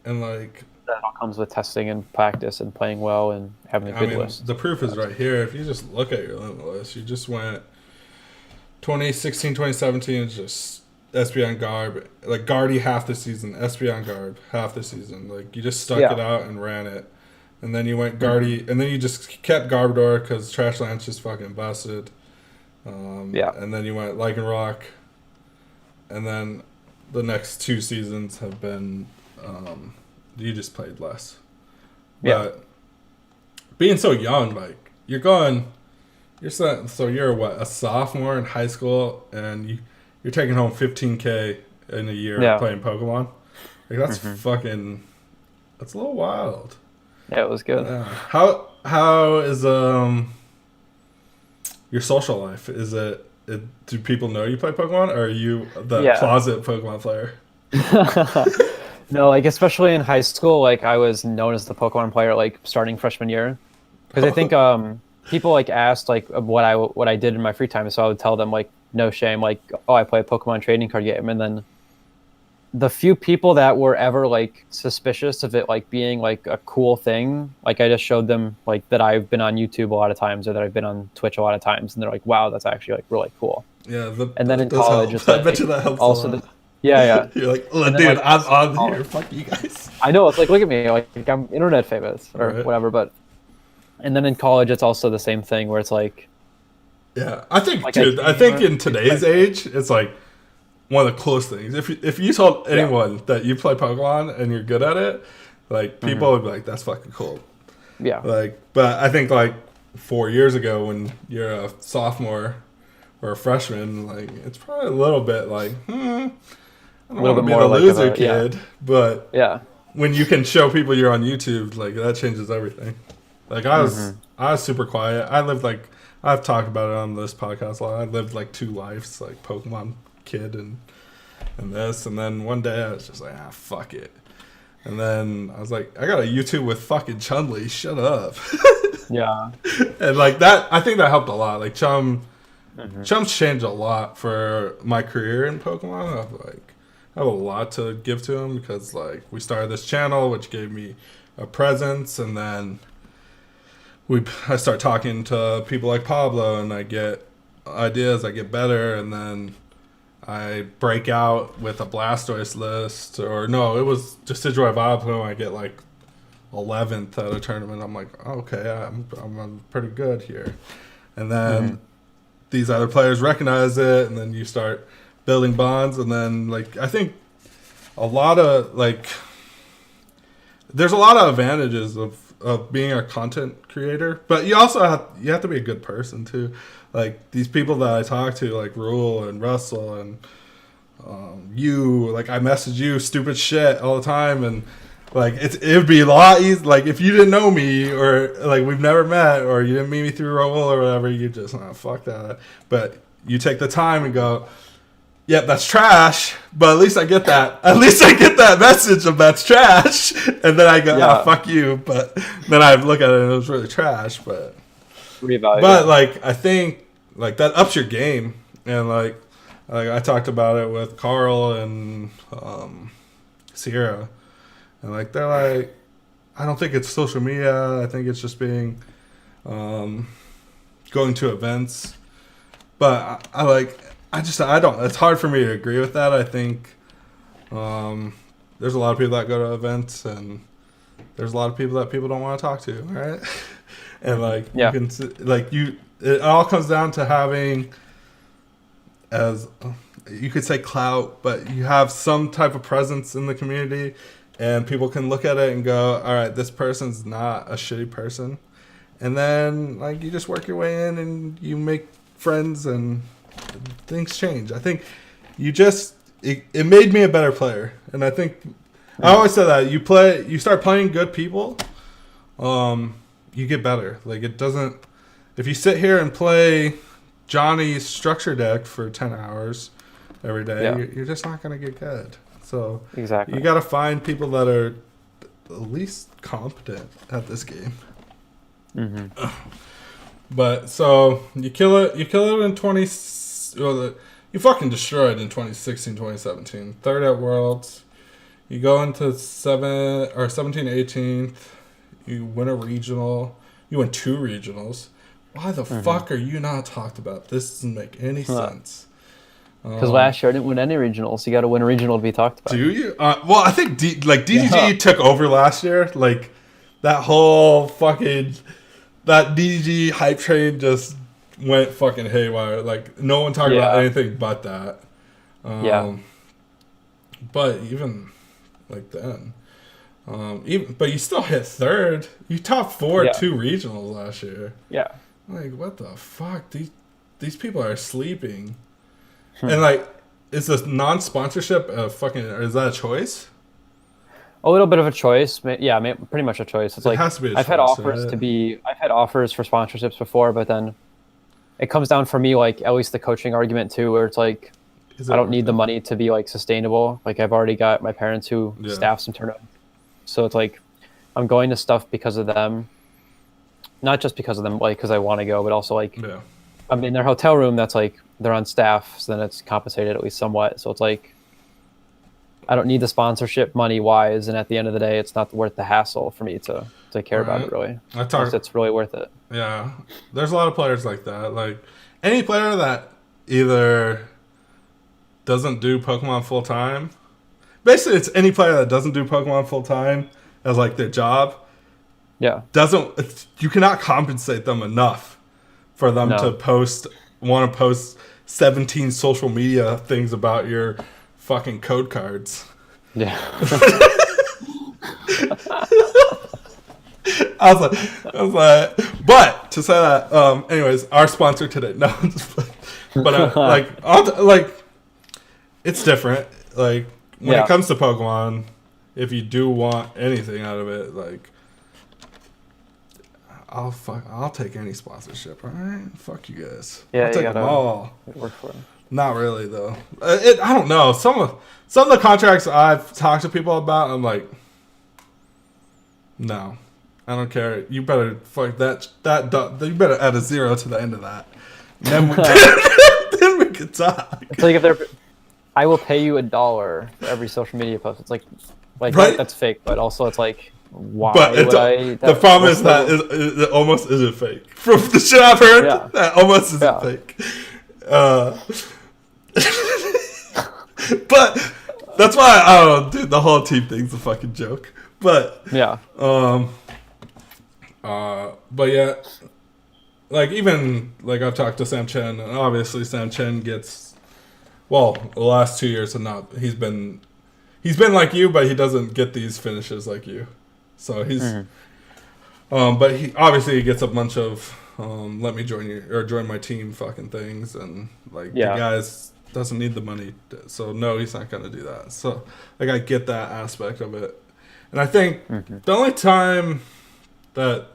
And like that all comes with testing and practice and playing well and having a good list. The proof is right here. If you just look at your limit list, you just went 2016, 2017 is just SP on Garb. Like, Guardy half the season, SP on Garb half the season. Like, you just stuck it out and ran it. And then you went Guardy, and then you just kept Garbodor because Trash Lance just fucking busted. And then you went Lycanroc. And then the next 2 seasons have been, you just played less. But being so young, like, you're what, a sophomore in high school, and you're taking home $15K in a year playing Pokemon. Like, that's fucking, that's a little wild. Yeah, it was good. Yeah. How is your social life? Is it do people know you play Pokemon, or are you the closet Pokemon player? No, like, especially in high school, like, I was known as the Pokemon player, like, starting freshman year, because I think people like asked like what I did in my free time, so I would tell them, like, no shame, like, oh, I play a Pokemon trading card game. And then the few people that were ever like suspicious of it like being like a cool thing, like, I just showed them like that I've been on YouTube a lot of times, or that I've been on Twitch a lot of times, and they're like, wow, that's actually like really cool. Yeah. And then in college, it's like, I bet you that helps also a lot. Yeah. You're like, oh, dude, like, I'm on here. Fuck you guys. I know, it's like, look at me, like I'm internet famous or whatever. But and then in college, it's also the same thing where it's like, yeah, I think, like, dude, I think in today's age, it's like one of the coolest things. If you told anyone that you play Pokemon and you're good at it, like, people would be like, that's fucking cool. Yeah. Like, but I think like 4 years ago, when you're a sophomore or a freshman, like, it's probably a little bit like, I don't want to be the loser kid. But when you can show people you're on YouTube, like, that changes everything. Like, I was super quiet. I lived like, I've talked about it on this podcast a lot. I lived like 2 lives, like Pokemon kid and this. And then one day I was just like, fuck it. And then I was like, I got a YouTube with fucking Chun-Li. Shut up. Yeah. And like that, I think that helped a lot. Like, Chum's changed a lot for my career in Pokemon. I have a lot to give to him, because like, we started this channel, which gave me a presence, and then I start talking to people like Pablo, and I get ideas, I get better, and then I break out with a Blastoise list, or no, it was Decidueye Vileplume. I get like 11th at a tournament. I'm like, okay, I'm pretty good here. And then these other players recognize it, and then you start building bonds, and then like, I think a lot of like, there's a lot of advantages of being a content creator, but you also have to be a good person too. Like, these people that I talk to, like Rule and Russell and you, like, I message you stupid shit all the time, and like, it would be a lot easier, like, if you didn't know me, or like, we've never met, or you didn't meet me through Rule or whatever, you just fuck that. But you take the time and go, yep, that's trash, but at least I get that. At least I get that message of that's trash. And then I go, fuck you. But then I look at it and it was really trash. But like, I think like that ups your game. And like I talked about it with Carl and Sierra. And like, they're like, I don't think it's social media. I think it's just being going to events. But I don't. It's hard for me to agree with that. I think there's a lot of people that go to events, and there's a lot of people that people don't want to talk to, right? And like, you can, like, it all comes down to having, as you could say, clout, but you have some type of presence in the community, and people can look at it and go, all right, this person's not a shitty person, and then like, you just work your way in and you make friends, and things change. I think it made me a better player, and I think I always say that you start playing good people, you get better. Like, it doesn't, if you sit here and play Johnny's structure deck for 10 hours every day, you're just not going to get good. So exactly, you got to find people that are at least competent at this game. But so you kill it in 20. Well, you fucking destroyed in 2016, 2017. Third at Worlds. You go into 17, 18th. You win a regional. You win 2 regionals. Why the fuck are you not talked about? This doesn't make any sense. Because last year I didn't win any regionals. You got to win a regional to be talked about. Do you? Well, I think DCG took over last year. Like that whole fucking that DCG hype train just went fucking haywire. Like no one talked about anything but that. But even like then, but you still hit third. You top 4 2 regionals last year. Yeah. Like what the fuck? These people are sleeping. And like, is this non-sponsorship is that a choice? A little bit of a choice. Yeah, pretty much a choice. It's like, has to be a choice, I've had offers for sponsorships before, but then it comes down for me, like at least the coaching argument too, where it's like, I don't need the money to be like sustainable. Like I've already got my parents who staff some tournaments. So it's like, I'm going to stuff because of them. Not just because of them, like, because I want to go, but also like, I'm in their hotel room that's like, they're on staff, so then it's compensated at least somewhat. So it's like, I don't need the sponsorship money wise, and at the end of the day, it's not worth the hassle for me to care about it really. It's really worth it. Yeah, there's a lot of players like that. Like any player that either doesn't do Pokemon full time, basically it's any player that doesn't do Pokemon full time as like their job. Yeah, you cannot compensate them enough for them to want to post 17 social media things about your fucking code cards. Yeah. I was like, but to say that, anyways, our sponsor today. No, but it's different. Like when it comes to Pokemon, if you do want anything out of it, like. I'll take any sponsorship. All right, fuck you guys. Yeah, I'll take them all. Work for them. Not really though. I don't know. Some of the contracts I've talked to people about, I'm like, no, I don't care. You better fuck that. You better add a 0 to the end of that. Then we can talk. It's like I will pay you $1 for every social media post. It's like right? That's fake, but also it's like. Why but the problem is that it almost isn't fake. From the shit I've heard, that almost isn't fake. But that's why I don't know, dude. The whole team thing's a fucking joke. But but yeah, like even like I've talked to Sam Chen, and obviously Sam Chen gets the last 2 years and not he's been like you, but he doesn't get these finishes like you. So he's, but he obviously gets a bunch of let me join you or join my team fucking things, and like the guys doesn't need the money, so no, he's not gonna do that. So like I get that aspect of it, and I think the only time that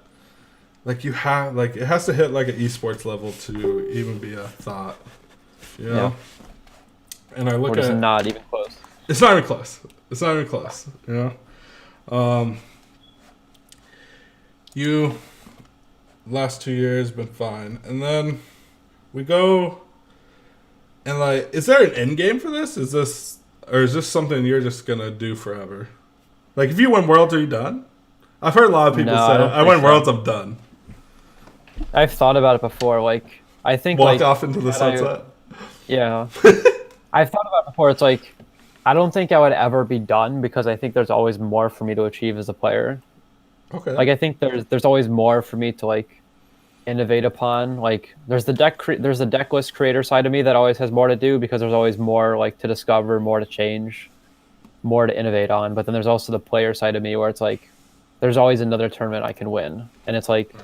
like you have like it has to hit like an eSports level to even be a thought, you know. Yeah. And I look at it, not even close. It's not even close. You know. You last 2 years been fine, and then we go and like, is there an end game for this? Is this something you're just gonna do forever? Like, if you win Worlds, are you done? I've heard a lot of people say, "I win Worlds, I'm done." I've thought about it before. Like, I think walk off into the sunset. Yeah, I've thought about it before. It's like I don't think I would ever be done because I think there's always more for me to achieve as a player. Okay. Like I think there's always more for me to like innovate upon. Like there's the deck list creator side of me that always has more to do because there's always more like to discover, more to change, more to innovate on. But then there's also the player side of me where it's like there's always another tournament I can win, and it's like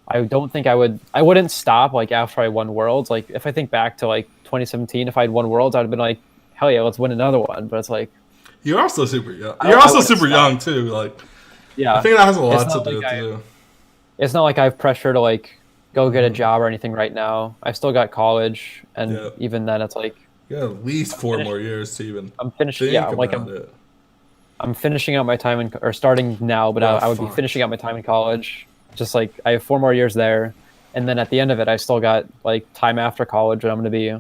I don't think I wouldn't stop like after I won Worlds. Like if I think back to like 2017, if I'd won Worlds, I'd have been like, hell yeah, let's win another one. But it's like you're also super young. You're also super young too. Like. Yeah, I think that has a lot to do. It's not like I have pressure to like go get a job or anything right now. I still got college, and even then, it's like you got at least 4 more years to even. I'm finishing. Yeah, like I'm finishing out my time or starting now, but I would be finishing out my time in college. Just like I have 4 more years there, and then at the end of it, I still got like time after college, and I'm going to be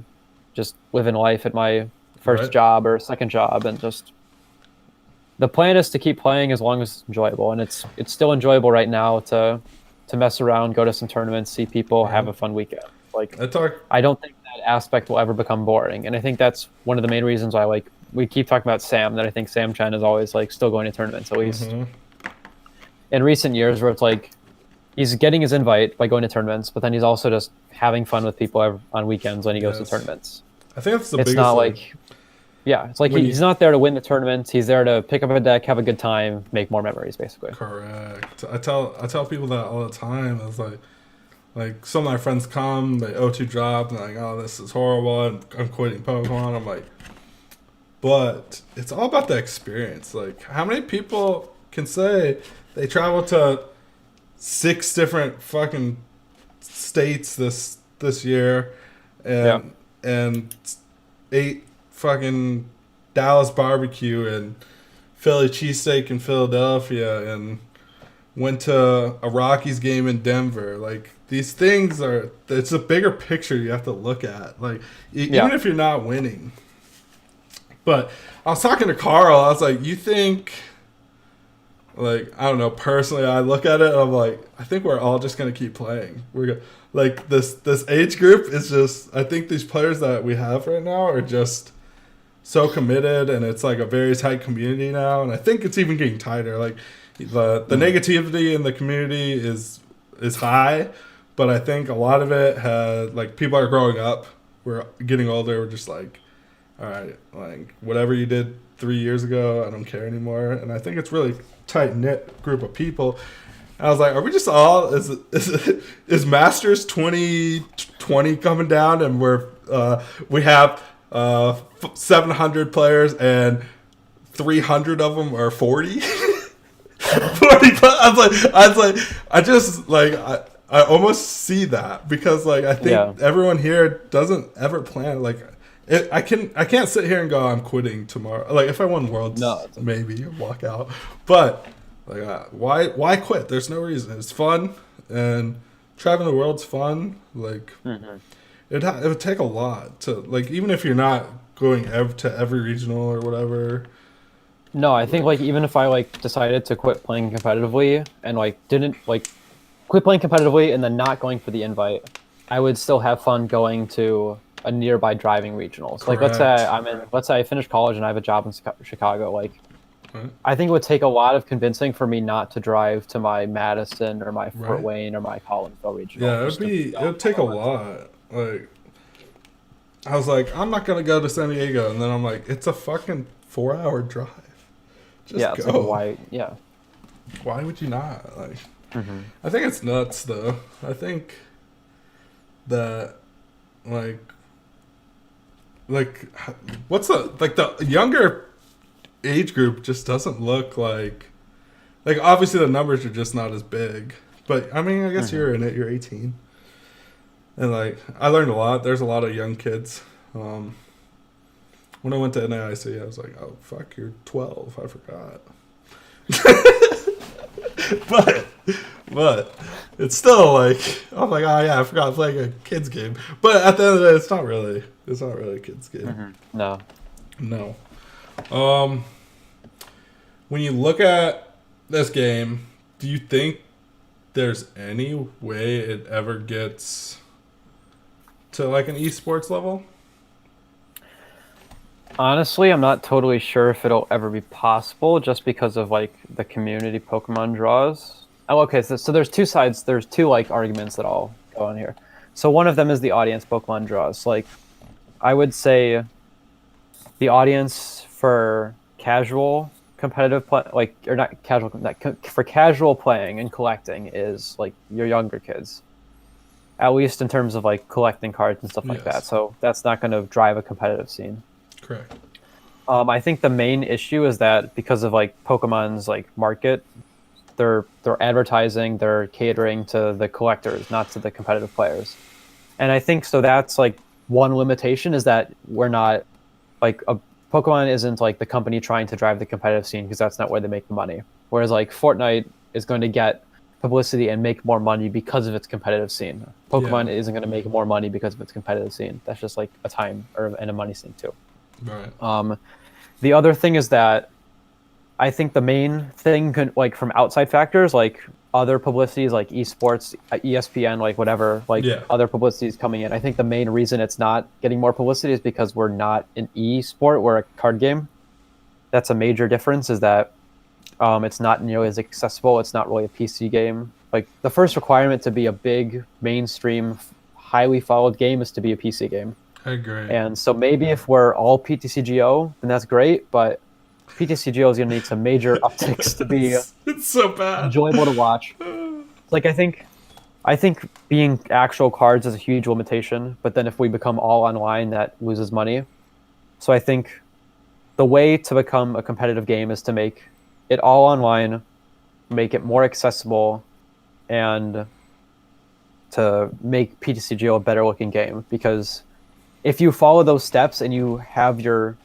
just living life at my first job or second job, and just. The plan is to keep playing as long as it's enjoyable, and it's still enjoyable right now to to mess around, go to some tournaments, see people, have a fun weekend. Like, I don't think that aspect will ever become boring, and I think that's one of the main reasons why, like, we keep talking about Sam, that I think Sam Chen is always like still going to tournaments, at least in recent years, where it's like he's getting his invite by going to tournaments, but then he's also just having fun with people on weekends when he goes to tournaments. I think that's the biggest. It's not like, it's like he's not there to win the tournament. He's there to pick up a deck, have a good time, make more memories, basically. Correct. I tell people that all the time. It's like some of my friends come, they O2 drop, and they're like, oh, this is horrible, I'm quitting Pokemon. I'm like, but it's all about the experience. Like, how many people can say they travel to 6 different fucking states this year, and 8 fucking Dallas barbecue and Philly cheesesteak in Philadelphia, and went to a Rockies game in Denver. Like, these things it's a bigger picture you have to look at. Like, even if you're not winning. But I was talking to Carl. I was like, you think, like, I don't know, personally, I look at it and I'm like, I think we're all just going to keep playing. Like, this age group is just, I think these players that we have right now are just so committed, and it's like a very tight community now. And I think it's even getting tighter. Like, the negativity in the community is high, but I think a lot of it has, like, people are growing up. We're getting older. We're just like, all right, like, whatever you did 3 years ago, I don't care anymore. And I think it's really tight-knit group of people. And I was like, are we just all, is Masters 2020 coming down, and we have 700 players and 300 of them are 40? 40. I almost see that, because, like, I think everyone here doesn't ever plan, like, I can't sit here and go, I'm quitting tomorrow. Like, if I won Worlds, maybe walk out. But, like, why quit? There's no reason. It's fun, and traveling the world's fun. Like, it would take a lot to, like, even if you're not going to every regional or whatever. No, I think, like, even if I, like, decided to quit playing competitively and, like, didn't, like, quit playing competitively and then not going for the invite, I would still have fun going to a nearby driving regionals. Correct. Like, let's say I finish college and I have a job in Chicago. Like, I think it would take a lot of convincing for me not to drive to my Madison or my Fort Wayne or my Collinsville regional. Yeah, it would take a lot. Like, I was like, I'm not gonna go to San Diego, and then I'm like, it's a fucking 4-hour drive. Just go. Like, why? Why would you not? Like, I think it's nuts, though. I think that, like, what's the younger age group just doesn't look like obviously the numbers are just not as big, but I mean, I guess you're in it, you're 18, and, like, I learned a lot. There's a lot of young kids. When I went to NAIC, I was like, oh fuck, you're 12, I forgot. but it's still like, I'm like, oh yeah, I forgot playing a kids game. But at the end of the day, it's not really a kids game. No. When you look at this game, do you think there's any way it ever gets to, like, an eSports level? Honestly, I'm not totally sure if it'll ever be possible, just because of, like, the community Pokemon draws. Oh, okay, so there's two sides. There's two, like, arguments that I'll go on here. So one of them is the audience Pokemon draws. Like, I would say the audience for casual competitive play, like, or not casual, for casual playing and collecting is, like, your younger kids, at least in terms of, like, collecting cards and stuff like that. So that's not going to drive a competitive scene. Correct. I think the main issue is that because of, like, Pokemon's, like, market, they're advertising, they're catering to the collectors, not to the competitive players. And I think so that's, like, one limitation, is that we're not, like, Pokemon isn't, like, the company trying to drive the competitive scene, because that's not where they make the money. Whereas, like, Fortnite is going to get publicity and make more money because of its competitive scene. Pokemon isn't going to make more money because of its competitive scene. That's just, like, a time and a money scene too. Right. The other thing is that I think the main thing, like, from outside factors, like, other publicities like eSports, ESPN, like whatever, like other publicities coming in. I think the main reason it's not getting more publicity is because we're not an e-sport, we're a card game. That's a major difference, is that it's not nearly as accessible. It's not really a PC game. Like, the first requirement to be a big, mainstream, highly followed game is to be a PC game. I agree. And so maybe if we're all PTCGO, then that's great, but PTCGO is going to need some major upticks to be it's so bad. Enjoyable to watch. Like, I think being actual cards is a huge limitation, but then if we become all online, that loses money. So I think the way to become a competitive game is to make it all online, make it more accessible, and to make PTCGO a better looking game. Because if you follow those steps and you have your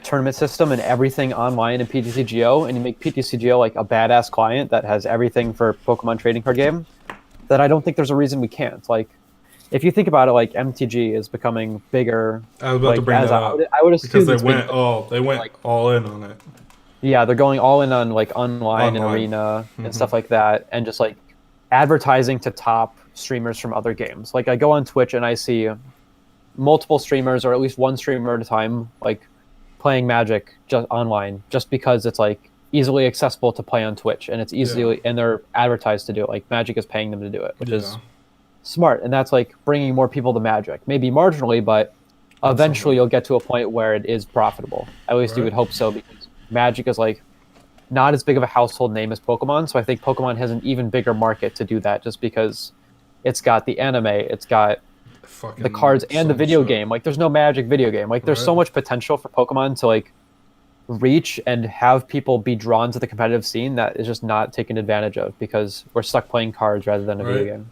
tournament system and everything online in PTCGO, and you make PTCGO like a badass client that has everything for Pokemon trading card game, then I don't think there's a reason we can't. Like, if you think about it, like, MTG is becoming bigger. I was about to bring that up. I would assume because they went all in on it. Yeah, they're going all in on like online and arena and stuff like that, and just like advertising to top streamers from other games. Like, I go on Twitch and I see multiple streamers, or at least one streamer at a time, like playing Magic just online, just because it's like easily accessible to play on Twitch, and it's easily and they're advertised to do it. Like, Magic is paying them to do it, which is smart, and that's like bringing more people to Magic. Maybe marginally, but eventually you'll get to a point where it is profitable. At least you would hope so, because Magic is like not as big of a household name as Pokemon, so I think Pokemon has an even bigger market to do that, just because it's got the anime, it's got the cards and the video game. Like, there's no Magic video game. Like, there's so much potential for Pokemon to like reach and have people be drawn to the competitive scene that is just not taken advantage of, because we're stuck playing cards rather than a video game.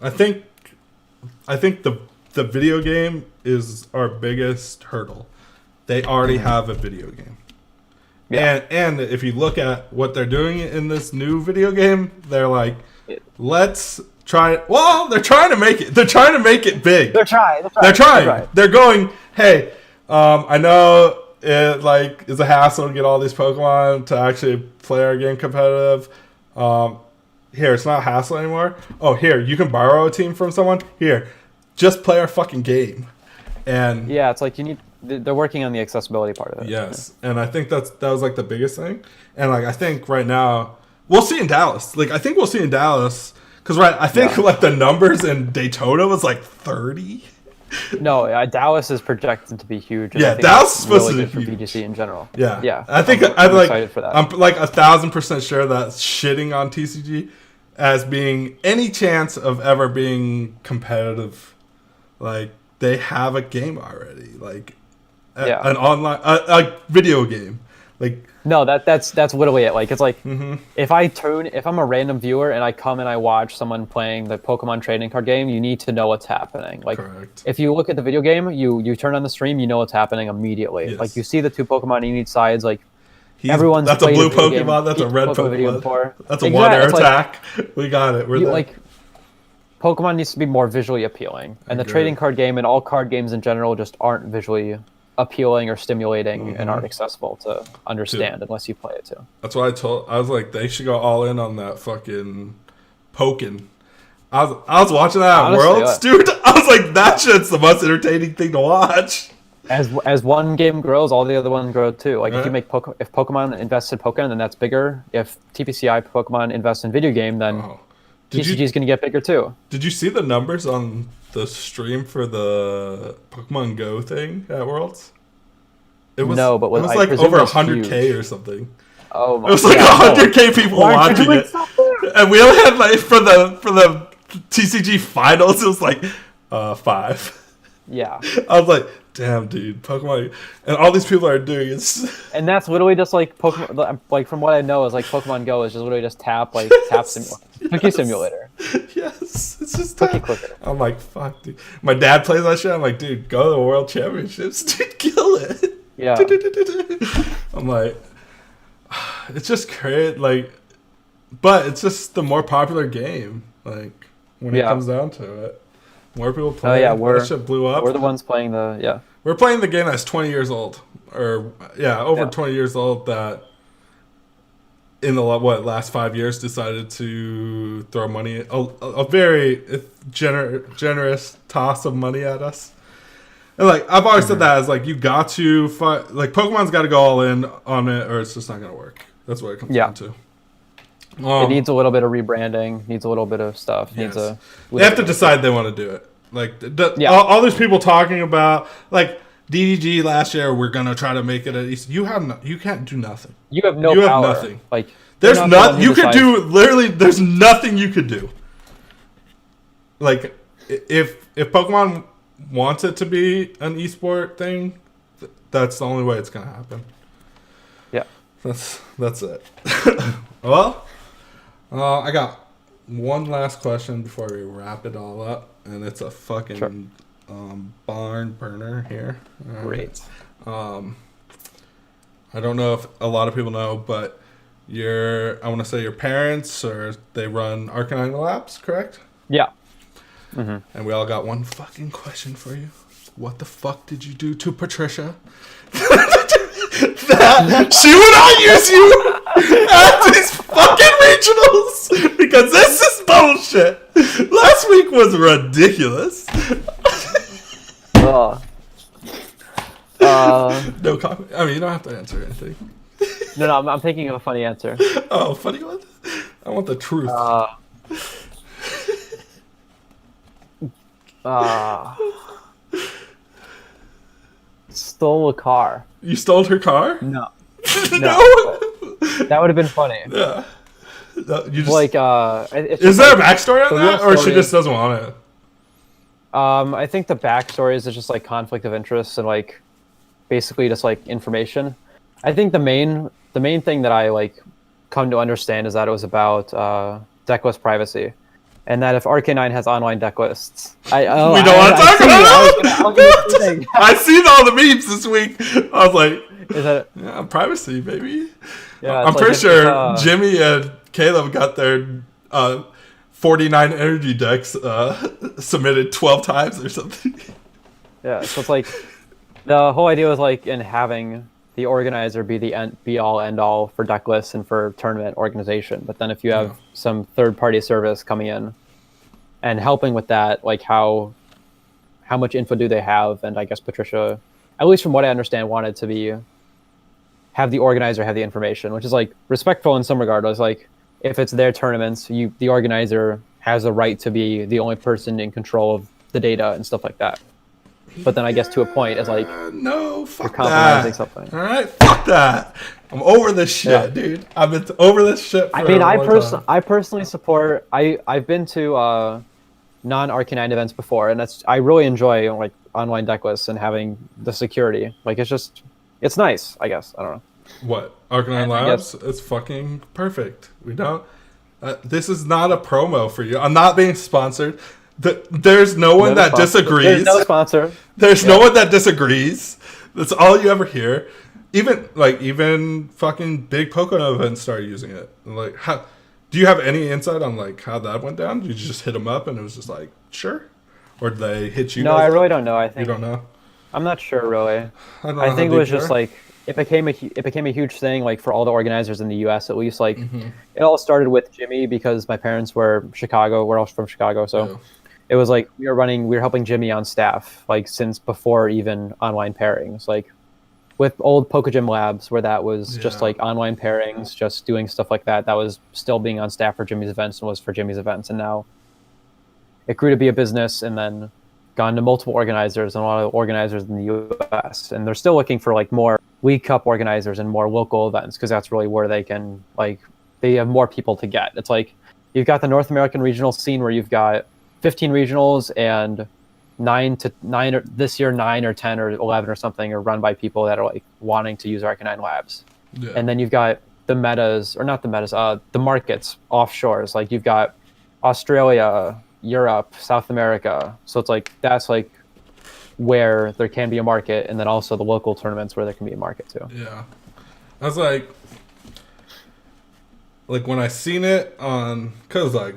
I think the video game is our biggest hurdle. They already have a video game. And if you look at what they're doing in this new video game, they're like, let's try it. Well, they're trying to make it. They're trying to make it big. They're trying. They're going, hey, I know it like is a hassle to get all these Pokemon to actually play our game competitive. Here, it's not a hassle anymore. Oh, here, you can borrow a team from someone. Here, just play our fucking game. And yeah, it's like they're working on the accessibility part of it. Yes, and I think that was like the biggest thing. And like, I think right now we'll see in Dallas. Like, I think we'll see in Dallas because I think like the numbers in Daytona was like 30. No, Dallas is projected to be huge. Yeah, Dallas is supposed to be for VGC in general. Yeah. I think I'm like excited for that. I'm like 1,000% sure that shitting on TCG as being any chance of ever being competitive. Like, they have a game already, like an online a video game. Like, no, that's literally it. Like, it's like if I'm a random viewer and I come and I watch someone playing the Pokemon trading card game, you need to know what's happening. Like, if you look at the video game, you turn on the stream, you know what's happening immediately. Yes. Like, you see the two Pokemon in each sides. Like, everyone's that's a blue Pokemon, that's a red Pokemon, that's a water attack. Like, we got it. We're there. Like, Pokemon needs to be more visually appealing, and the trading card game and all card games in general just aren't visually appealing or stimulating and aren't accessible to understand unless you play it too. That's what I was like, they should go all in on that fucking Pokken. I was watching that at Worlds, dude. I was like, that shit's the most entertaining thing to watch. As one game grows, all the other ones grow too. Like, if you make if Pokemon invests in Pokken, then that's bigger. If TPCI Pokemon invests in video game, then TCG is going to get bigger too. Did you see the numbers on the stream for the Pokemon Go thing at Worlds? It was no, but it was like over 100K or something. Oh my! It was like 100K people watching it, and we only had like for the TCG finals, it was like 5. Yeah, I was like, damn, dude, Pokemon, and all these people are doing it. And that's literally just like Pokemon. Like, from what I know, is like Pokemon Go is just literally just tap cookie simulator. Yes, it's just cookie clicker. I'm like, fuck, dude. My dad plays that shit. I'm like, dude, go to the World Championships, dude, kill it. Yeah. I'm like, it's just great, like, but it's just the more popular game. Like, when it comes down to it. More people play. Oh yeah, that shit blew up. We're the ones playing the We're playing the game that's 20 years old, or over 20 years old. That in the last 5 years decided to throw money, a very generous toss of money at us. And like I've always said that as like you got to fight, like Pokemon's got to go all in on it or it's just not gonna work. That's what it comes down to. It needs a little bit of rebranding, needs a little bit of stuff. Yes. They have to decide they want to do it. Like all these people talking about like DDG last year, we're gonna try to make it at least. You can't do nothing. You have no power. Have nothing. Like there's nothing you could do. Literally, there's nothing you could do. Like if Pokemon wants it to be an esport thing, that's the only way it's gonna happen. Yeah, that's it. Well, I got one last question before we wrap it all up, and it's a fucking barn burner here. Great. I don't know if a lot of people know, but I want to say your parents, or they run Arcanine Labs, correct? Yeah. Mm-hmm. And we all got one fucking question for you. What the fuck did you do to Patricia? That she would not use you at these fucking regionals because this is bullshit. Last week was ridiculous. No comment. I mean, you don't have to answer anything. No, I'm thinking of a funny answer. Oh, funny one? I want the truth. Stole a car. You stole her car? No. No. That would have been funny. Yeah. No, you just, like, is there a backstory on that, or she just doesn't want it? I think the backstory is just like conflict of interest and like basically just like information. I think the main thing that I like come to understand is that it was about deck list privacy, and that if Arcanine has online deck lists, we don't want to talk about it. I seen all the memes this week. I was like, is that privacy, baby? Yeah, I'm pretty sure Jimmy and Caleb got their 49 energy decks submitted 12 times or something. Yeah, so it's like the whole idea was like in having the organizer be the be all end all for deck lists and for tournament organization. But then if you have some third party service coming in and helping with that, like how much info do they have? And I guess Patricia, at least from what I understand, wanted to have the organizer have the information, which is like respectful in some regard. It's like if it's their tournaments, the organizer has the right to be the only person in control of the data and stuff like that. But then I guess to a point, it's like no, fuck you're compromising that. Something. All right, fuck that. I'm over this shit, dude. I've been over this shit. For I personally support. I've been to non-Arcanine events before, and I really enjoy like online deck lists and having the security. Like it's nice. I guess I don't know. What Arcanine Labs? It's fucking perfect. We don't. This is not a promo for you. I'm not being sponsored. There's no one that disagrees. There's no sponsor. There's no one that disagrees. That's all you ever hear. Even fucking big Pokemon events started using it. Like, how? Do you have any insight on like how that went down? Did you just hit them up and it was just like sure, or did they hit you? No, I really don't know. I think you don't know. I'm not sure really. I think it was just like it became a huge thing like for all the organizers in the U.S. at least. Like it all started with Jimmy because my parents were Chicago. We're all from Chicago, so it was like we were helping Jimmy on staff like since before even online pairings. Like with old Pokegym Labs where that was just like online pairings, just doing stuff like that. That was still being on staff for Jimmy's events and was for Jimmy's events, and now it grew to be a business and then gone to multiple organizers and a lot of organizers in the U.S. and they're still looking for like more League Cup organizers and more local events because that's really where they can they have more people to get. It's like you've got the North American regional scene where you've got 15 regionals and 9 or this year 9 or 10 or 11 or something are run by people that are like wanting to use Arcanine Labs. And then you've got the metas, or not the metas, the markets offshores. Like you've got Australia, Europe, South America. So it's like that's like where there can be a market, and then also the local tournaments where there can be a market too. Yeah, I was like when I seen it on, cause like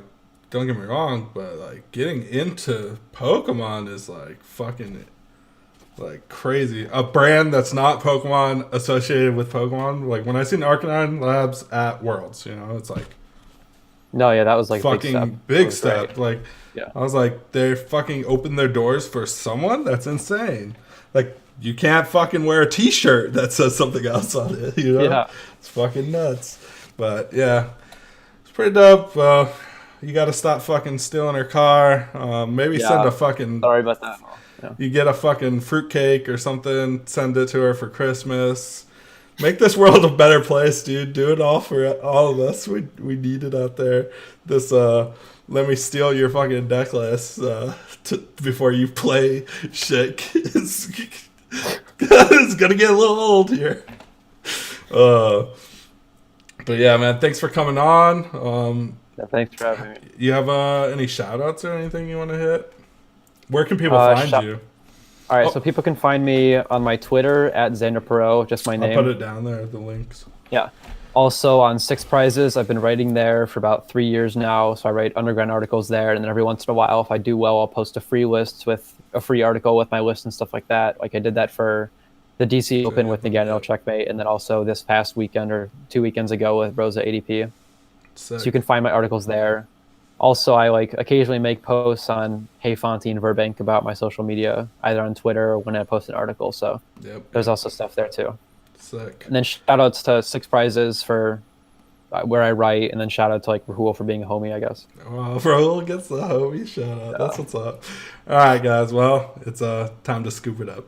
don't get me wrong, but like getting into Pokemon is like fucking Like crazy. A brand that's not Pokemon associated with Pokemon. Like when I seen Arcanine Labs at Worlds, you know, it's like No, yeah, that was like fucking big big step. step. Like Yeah. I was like, they fucking opened their doors for someone? That's insane. Like you can't fucking wear a t-shirt that says something else on it, you know? Yeah. It's fucking nuts. But yeah. It's pretty dope. You gotta stop fucking stealing her car. Maybe Yeah. send a fucking Sorry about that. Yeah. you get a fucking fruitcake or something, send it to her for Christmas. Make this world a better place, dude. Do it all for all of us. We need it out there. This let me steal your fucking necklace before you play shit. It's gonna get a little old here. But yeah, man, thanks for coming on. Yeah, thanks for having me. You have any shout outs or anything you want to hit? Where can people find you? All right, so people can find me on my Twitter at Xander Perot, just my name. I'll put it down there, the links. Yeah. Also on Six Prizes, I've been writing there for about 3 years now. So I write underground articles there, and then every once in a while, if I do well, I'll post a free list with a free article with my list and stuff like that. Like I did that for the DC Open with Nagano Checkmate, and then also this past weekend or 2 weekends ago with Rosa ADP. Sick. So you can find my articles there. Also, I like occasionally make posts on Hey Fontaine Verbank about my social media, either on Twitter or when I post an article. So there's also stuff there too. Sick. And then shout outs to Six Prizes for where I write, and then shout out to like Rahul for being a homie, I guess. Well, Rahul gets the homie shout out. That's what's up. All right, guys. Well, it's time to scoop it up.